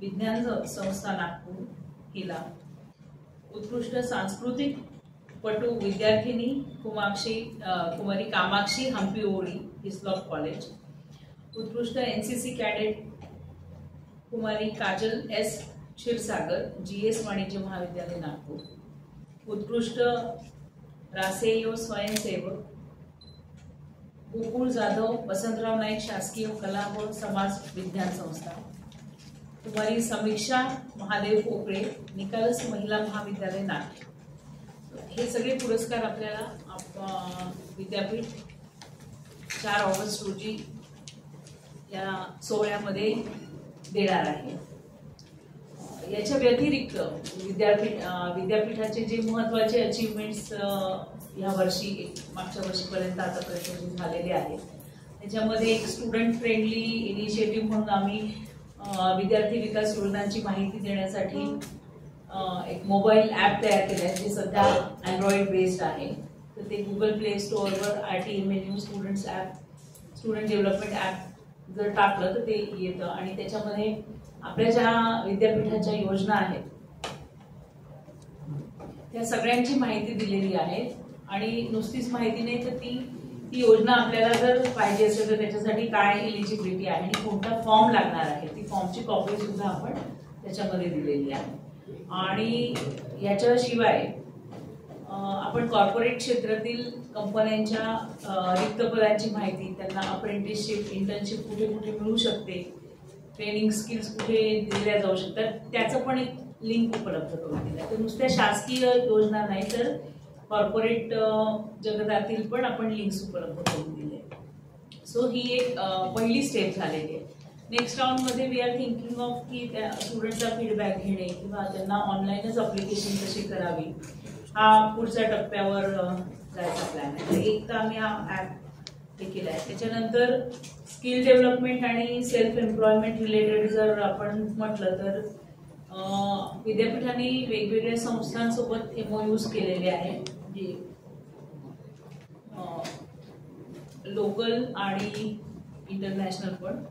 विज्ञान संस्था नागपूर हिला। उत्कृष्ट सांस्कृतिक पटू विद्यार्थिनी कुमारी कामाक्षी हंपी ओळी हिस्लॉप कॉलेज। उत्कृष्ट NCC कॅडेट कुमारी काजल S क्षीरसागर GS वाणिज्य महाविद्यालय नागपूर। उत्कृष्ट रासेयो स्वयंसेवक गोकुळ जाधव वसंतराव नाईक शासकीय कला व समाज विज्ञान संस्था। कुमारी समीक्षा महादेव पोकळे निकालस महिला महाविद्यालय नागपूर। हे सगळे पुरस्कार आपल्याला विद्यापीठ 4 ऑगस्ट रोजी या सोहळ्यामध्ये देणार आहे। याच्या व्यतिरिक्त विद्यापीठाचे जे महत्त्वाचे अचीवमेंट्स या वर्षी मागच्या वर्षीपर्यंत आतापर्यंत झालेले आहेत त्याच्यामध्ये एक स्टुडंट फ्रेंडली इनिशिएटिव्ह म्हणून आम्ही विद्यार्थी विकास योजनांची माहिती देण्यासाठी एक मोबाईल ॲप तयार केलं आहे जे सध्या अँड्रॉइड बेस्ड आहे. तर ते गुगल प्ले स्टोअरवर RTMNU students app, student development app जर टाकलं तर ते येतं आणि त्याच्यामध्ये आपल्या ज्या विद्यापीठाच्या योजना आहेत त्या सगळ्यांची माहिती दिलेली आहे. आणि नुसतीच माहिती नाही तर ती योजना आपल्याला जर पाहिजे असेल तर त्याच्यासाठी काय एलिजिबिलिटी आहे आणि कोणता फॉर्म लागणार आहे ती फॉर्मची कॉपी सुद्धा आपण त्याच्यामध्ये दिलेली आहे. आणि याच्याशिवाय आपण कॉर्पोरेट क्षेत्रातील कंपन्यांच्या रिक्त पदांची माहिती, त्यांना अप्रेंटिसशिप, इंटर्नशिप कुठे कुठे मिळू शकते, ट्रेनिंग स्किल्स कुठे दिल्या जाऊ शकतात, त्याचं पण एक लिंक उपलब्ध करून दिलं आहे. तर नुसत्या शासकीय योजना नाही तर कॉर्पोरेट जगतातील पण आपण लिंक्स उपलब्ध करून दिले. सो ही एक पहिली स्टेप झालेली आहे. नेक्स्ट राऊंडमध्ये वी आर थिंकिंग ऑफ की त्या स्टुडंटचा फीडबॅक घेणे किंवा त्यांना ऑनलाईनच अप्लिकेशन कशी करावी हा पुढच्या टप्प्यावर जायचा प्लॅन आहे. तर एक तर आम्ही हा ॲप हे केला आहे. त्याच्यानंतर स्किल डेव्हलपमेंट आणि सेल्फ एम्प्लॉयमेंट रिलेटेड जर आपण म्हटलं तर विद्यापीठांनी वेगवेगळ्या संस्थांसोबत MOUs केलेले आहेत जे लोकल आणि इंटरनॅशनल पण.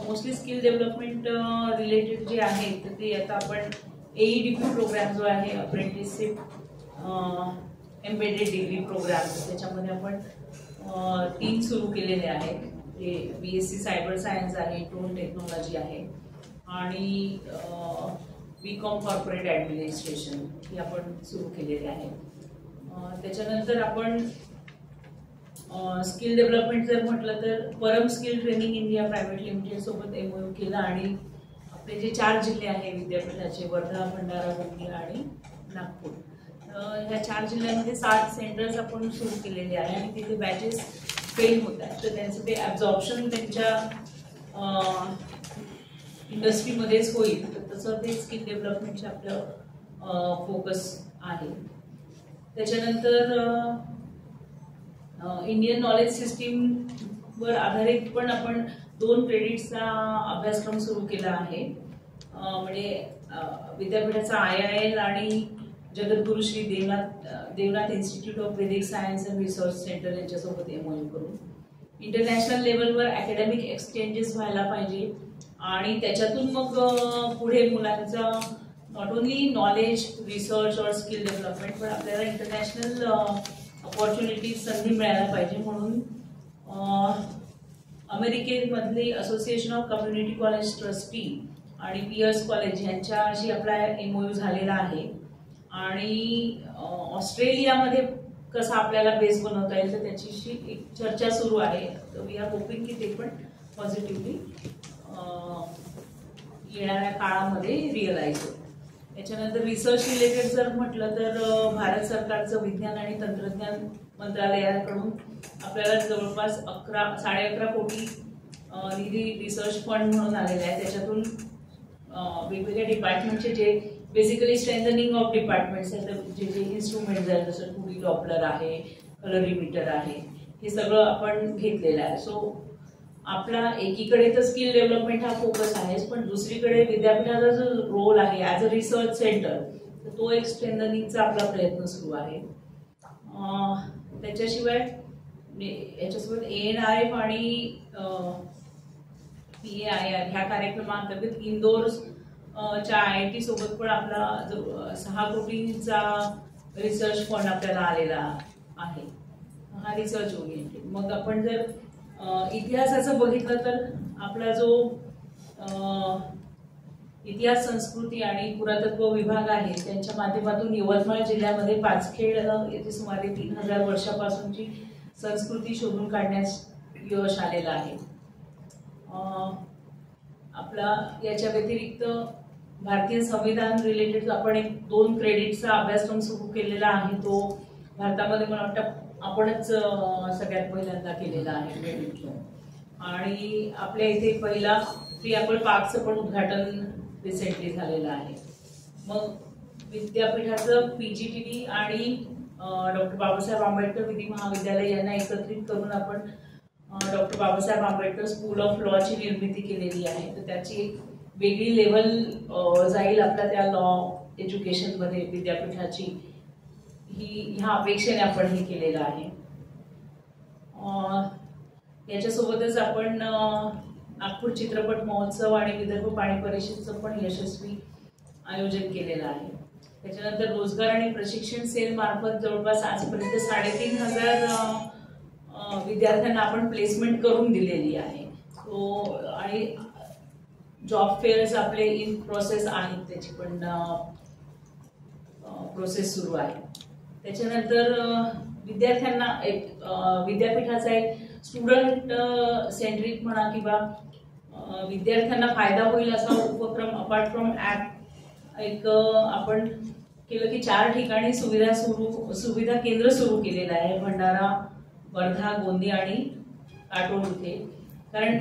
मोस्टली स्किल डेव्हलपमेंट रिलेटेड जे आहे तर ते आता आपण AEDP प्रोग्राम जो आहे अप्रेंटिसशिप एम्बेडेड डिग्री प्रोग्राम, त्याच्यामध्ये आपण 3 सुरू केलेले आहेत. जे BSc सायबर सायन्स आहे, ड्रोन टेक्नॉलॉजी आहे आणि BCom कॉर्पोरेट ॲडमिनिस्ट्रेशन ही आपण सुरू केलेले आहे. त्याच्यानंतर आपण स्किल डेव्हलपमेंट जर म्हटलं तर परम skill training India private limited सोबत MOU केला आणि आपले जे 4 जिल्हे आहे विद्यापीठाचे वर्धा, भंडारा, गोंदिया आणि नागपूर, ह्या 4 जिल्ह्यांमध्ये 60 सेंटर्स आपण सुरू केलेले आहे आणि तिथे बॅचेस फेल होत आहेत. तर त्यांचं ते ॲब्झॉर्प्शन त्यांच्या इंडस्ट्रीमध्येच होईल. तर तसं ते स्किल डेव्हलपमेंटचे आपलं फोकस आहे. त्याच्यानंतर इंडियन नॉलेज सिस्टीमवर आधारित पण आपण 2 क्रेडिट्सचा अभ्यासक्रम सुरू केला आहे. म्हणजे विद्यापीठाचा IIL आणि Jagadguru Shri Devnath institute of Vedic science and research centre यांच्यासोबत MOU करून इंटरनॅशनल लेवलवर अकॅडमिक एक्सचेंजेस व्हायला पाहिजे आणि त्याच्यातून मग पुढे मुलांचा नॉट ओनली नॉलेज, रिसर्च और स्किल डेव्हलपमेंट पण आपल्याला इंटरनॅशनल अपॉर्च्युनिटीज संधी मिळायला पाहिजे. म्हणून अमेरिकेमधली association of community college trustee आणि पियर्स कॉलेज यांच्याशी आपला MOU झालेला आहे आणि ऑस्ट्रेलियामध्ये कसा आपल्याला बेस बनवता येईल तर त्याच्याशी एक चर्चा सुरू आहे. तर वी आर होपिंग की ते पण पॉझिटिव्हली येणाऱ्या काळामध्ये रिअलाइज होईल. त्याच्यानंतर रिसर्च रिलेटेड जर म्हटलं तर भारत सरकारचं विज्ञान आणि तंत्रज्ञान मंत्रालयाकडून आपल्याला जवळपास 11.5 कोटी निधी रिसर्च फंड म्हणून आलेला आहे. त्याच्यातून वेगवेगळ्या डिपार्टमेंटचे जे बेसिकली स्ट्रेंथनिंग ऑफ डिपार्टमेंट्स आहेत, जे इन्स्ट्रुमेंट्स आहेत जसं 2D डॉपलर आहे, कलरीमीटर आहे, हे सगळं आपण घेतलेलं आहे. सो आपला एकीकडे तर स्किल डेव्हलपमेंट हा फोकस आहेच पण दुसरीकडे विद्यापीठाचा जो रोल आहे ॲज अ रिसर्च सेंटर तर तो एक स्ट्रेंथनिंगचा आपला प्रयत्न सुरू आहे. त्याच्याशिवाय याच्यासोबत ANRF आणि PAIR ह्या कार्यक्रमाअंतर्गत इंदोरच्या IIT सोबत पण आपला जो 6 कोटींचा रिसर्च फंड आपल्याला आलेला आहे हा रिसर्च ओरिएंटेड. मग आपण जर इतिहासाचं बघितलं तर आपला जो इतिहास, संस्कृती आणि पुरातत्व विभाग आहे त्यांच्या माध्यमातून यवतमाळ जिल्ह्यामध्ये पाचखेड येथे सुमारे 3000 वर्षापासूनची संस्कृती शोधून काढण्यास यश आलेलं आहे. आपला याच्या व्यतिरिक्त भारतीय संविधान रिलेटेड आपण एक 2 क्रेडिटचा अभ्यासक्रम सुरू केलेला आहे. तो भारतामध्ये मला वाटतं आपणच सगळ्यात पहिल्यांदा केलेला आहे क्रेडिट. आणि आपल्या इथे पहिला फ्री ॲपल पार्कचं पण उद्घाटन रिसेंटली झालेलं आहे. मग विद्यापीठाचं PGTD आणि डॉक्टर बाबासाहेब आंबेडकर विधी महाविद्यालय यांना एकत्रित करून आपण doctor Babasaheb Ambedkar school of लॉची निर्मिती केलेली आहे. तर त्याची एक वेगळी लेवल जाईल आपल्या त्या लॉ एज्युकेशनमध्ये विद्यापीठाची ह्या अपेक्षेने आपण हे केलेलं आहे. याच्यासोबतच आपण नागपूर चित्रपट महोत्सव आणि विदर्भ पाणी परिषदेचं पण यशस्वी आयोजन केलेलं आहे. त्याच्यानंतर रोजगार आणि प्रशिक्षण सेल मार्फत जवळपास आजपर्यंत 3,500 विद्यार्थ्यांना आपण प्लेसमेंट करून दिलेली आहे. आणि जॉब फेअर्स आपले इन प्रोसेस आहेत, त्याची पण प्रोसेस सुरू आहे. त्याच्यानंतर विद्यार्थ्यांना एक विद्यापीठाचा एक स्टुडंट सेंट्रिक म्हणा किंवा विद्यार्थ्यांना फायदा होईल असा उपक्रम अपार्ट फ्रॉम ॲप एक आपण केलं की 4 ठिकाणी सुविधा केंद्र सुरू केलेलं आहे. भंडारा, वर्धा, गोंदी आणि काटोल इथे. कारण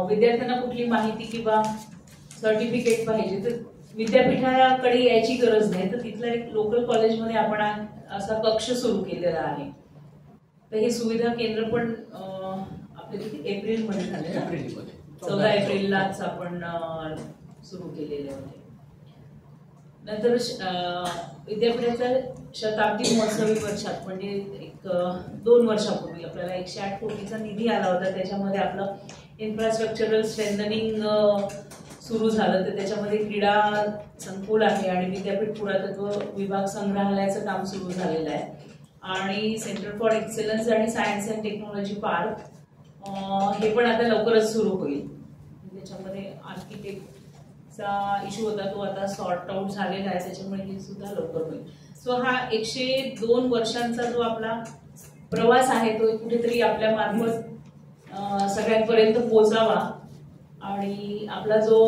विद्यार्थ्यांना कुठली माहिती किंवा सर्टिफिकेट पाहिजे तर विद्यापीठाकडे यायची गरज नाही, तर तिथल्या एक लोकल कॉलेजमध्ये आपण असा कक्ष सुरू केलेला आहे. तर हे सुविधा केंद्र पण आपल्या एप्रिलमध्ये झाले ना, 14 एप्रिललाच आपण सुरू केलेले होते. नंतर विद्यापीठाच्या शताब्दी महोत्सवी वर्षात म्हणजे एक 2 वर्षापूर्वी आपल्याला 108 कोटीचा निधी आला होता. त्याच्यामध्ये आपलं इन्फ्रास्ट्रक्चरल स्ट्रेंथनिंग सुरू झालं. तर त्याच्यामध्ये क्रीडा संकुल आहे आणि विद्यापीठ पुरातत्व विभाग संग्रहालयाचं काम सुरू झालेलं आहे. आणि सेंटर फॉर एक्सेलन्स आणि सायन्स अँड टेक्नॉलॉजी पार्क हे पण आता लवकरच सुरू होईल. त्याच्यामध्ये आर्किटेक्टचा इश्यू होता, तो आता सॉर्ट आउट झालेला आहे, त्याच्यामुळे हे सुद्धा लवकर होईल. सो हा 102 वर्षांचा जो आपला प्रवास आहे तो कुठेतरी आपल्या मार्फत सगळ्यांपर्यंत पोहोचावा आणि आपला जो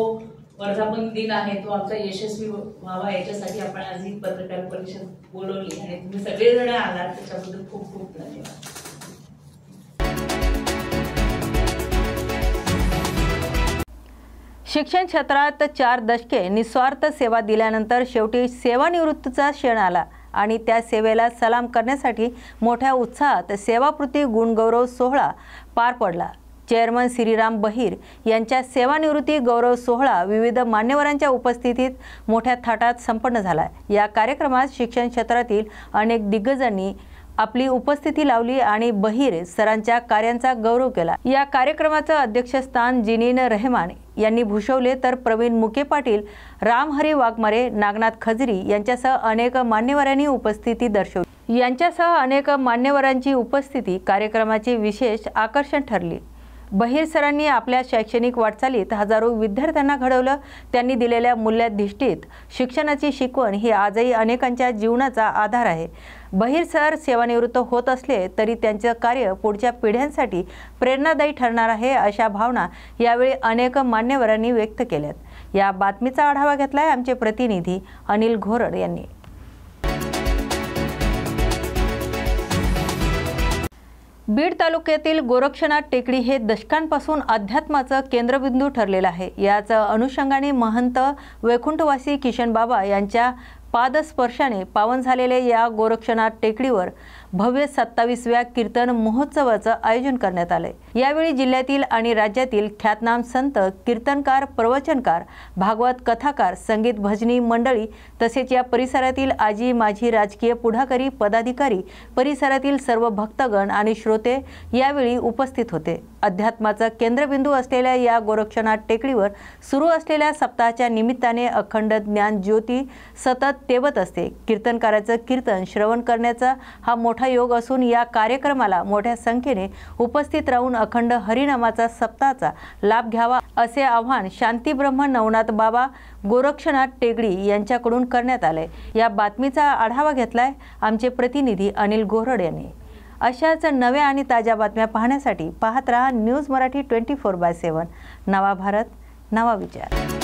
वर्धापन दिन आहे तो आमचा यशस्वी व्हावा, याच्यासाठी आपण आज ही पत्रकार परिषद बोलवली आणि तुम्ही सगळेजण आलात त्याच्याबद्दल खूप खूप धन्यवाद. शिक्षण क्षेत्रात 4 दशके निस्वार्थ सेवा दिल्यानंतर शेवटी सेवानिवृत्तीचा क्षण आला आणि त्या सेवेला सलाम करण्यासाठी मोठ्या उत्साहात सेवापूर्ती गुणगौरव सोहळा पार पडला. चेअरमन श्रीराम बहिर यांच्या सेवानिवृत्ती गौरव सोहळा विविध मान्यवरांच्या उपस्थितीत मोठ्या थाटात संपन्न झाला. या कार्यक्रमात शिक्षण क्षेत्रातील अनेक दिग्गजांनी आपली उपस्थिती लावली आणि बहिर सरांच्या कार्यांचा गौरव केला. या कार्यक्रमाचं अध्यक्षस्थान जिनीन रहमान यांनी भूषवले, तर प्रवीण मुके पाटील, रामहरी वाघमारे, नागनाथ खजरी यांच्यासह अनेक मान्यवरांनी उपस्थिती दर्शवली. यांच्यासह अनेक मान्यवरांची उपस्थिती कार्यक्रमाचे विशेष आकर्षण ठरली. बहिर सरांनी आपल्या शैक्षणिक वाटचालीत हजारो विद्यार्थ्यांना घडवलं. त्यांनी दिलेल्या मूल्याधिष्ठित शिक्षणाची शिकवण ही आजही अनेकांच्या जीवनाचा आधार आहे. बहिर सर सेवानिवृत्त होत असले तरी त्यांचं कार्य पुढच्या पिढ्यांसाठी प्रेरणादायी ठरणार आहे, अशा भावना यावेळी अनेक मान्यवरांनी व्यक्त केल्यात. या बातमीचा आढावा घेतलाय आमचे प्रतिनिधी अनिल घोरड यांनी. बीड तालुक्यातील गोरक्षनाथ टेकडी हे दशकांपासून अध्यात्माचं केंद्रबिंदू ठरलेलं आहे. याच अनुषंगाने महंत वैकुंठवासी किशन बाबा यांच्या पादस्पर्शाने पावन झालेले या गोरक्षनाथ टेकडीवर भव्य 27व्या कीर्तन महोत्सवाचं आयोजन करण्यात आले. यावेळी जिल्ह्यातील आणि राज्यातील ख्यातनाम संत, कीर्तनकार, प्रवचनकार, भागवत कथाकार, संगीत भजनी मंडळी तसेच या परिसरातील आजी माजी राजकीय पुढाकारी, पदाधिकारी, परिसरातील सर्व भक्तगण आणि श्रोते यावेळी उपस्थित होते. अध्यात्माचा केंद्रबिंदू असलेल्या या गोरक्षनाथ टेकडीवर सुरू असलेल्या सप्ताहाच्या निमित्ताने अखंड ज्ञान ज्योती सतत तेवत असते. कीर्तनकाराचं कीर्तन श्रवण करण्याचा हा मोठा योग असून या कार्यक्रमाला मोठ्या संख्येने उपस्थित राहून अखंड हरिनामाचा सप्ताहाचा लाभ घ्यावा असे आवाहन शांतीब्रह्म नवनाथ बाबा गोरक्षनाथ टेकडी यांच्याकडून करण्यात आले. या बातमीचा आढावा घेतलाय आमचे प्रतिनिधी अनिल घोरड यांनी. अशाच नव्या आणि ताज्या बातम्या पाहण्यासाठी पाहत रहा न्यूज मराठी 24/7. नवा भारत, नवा विचार.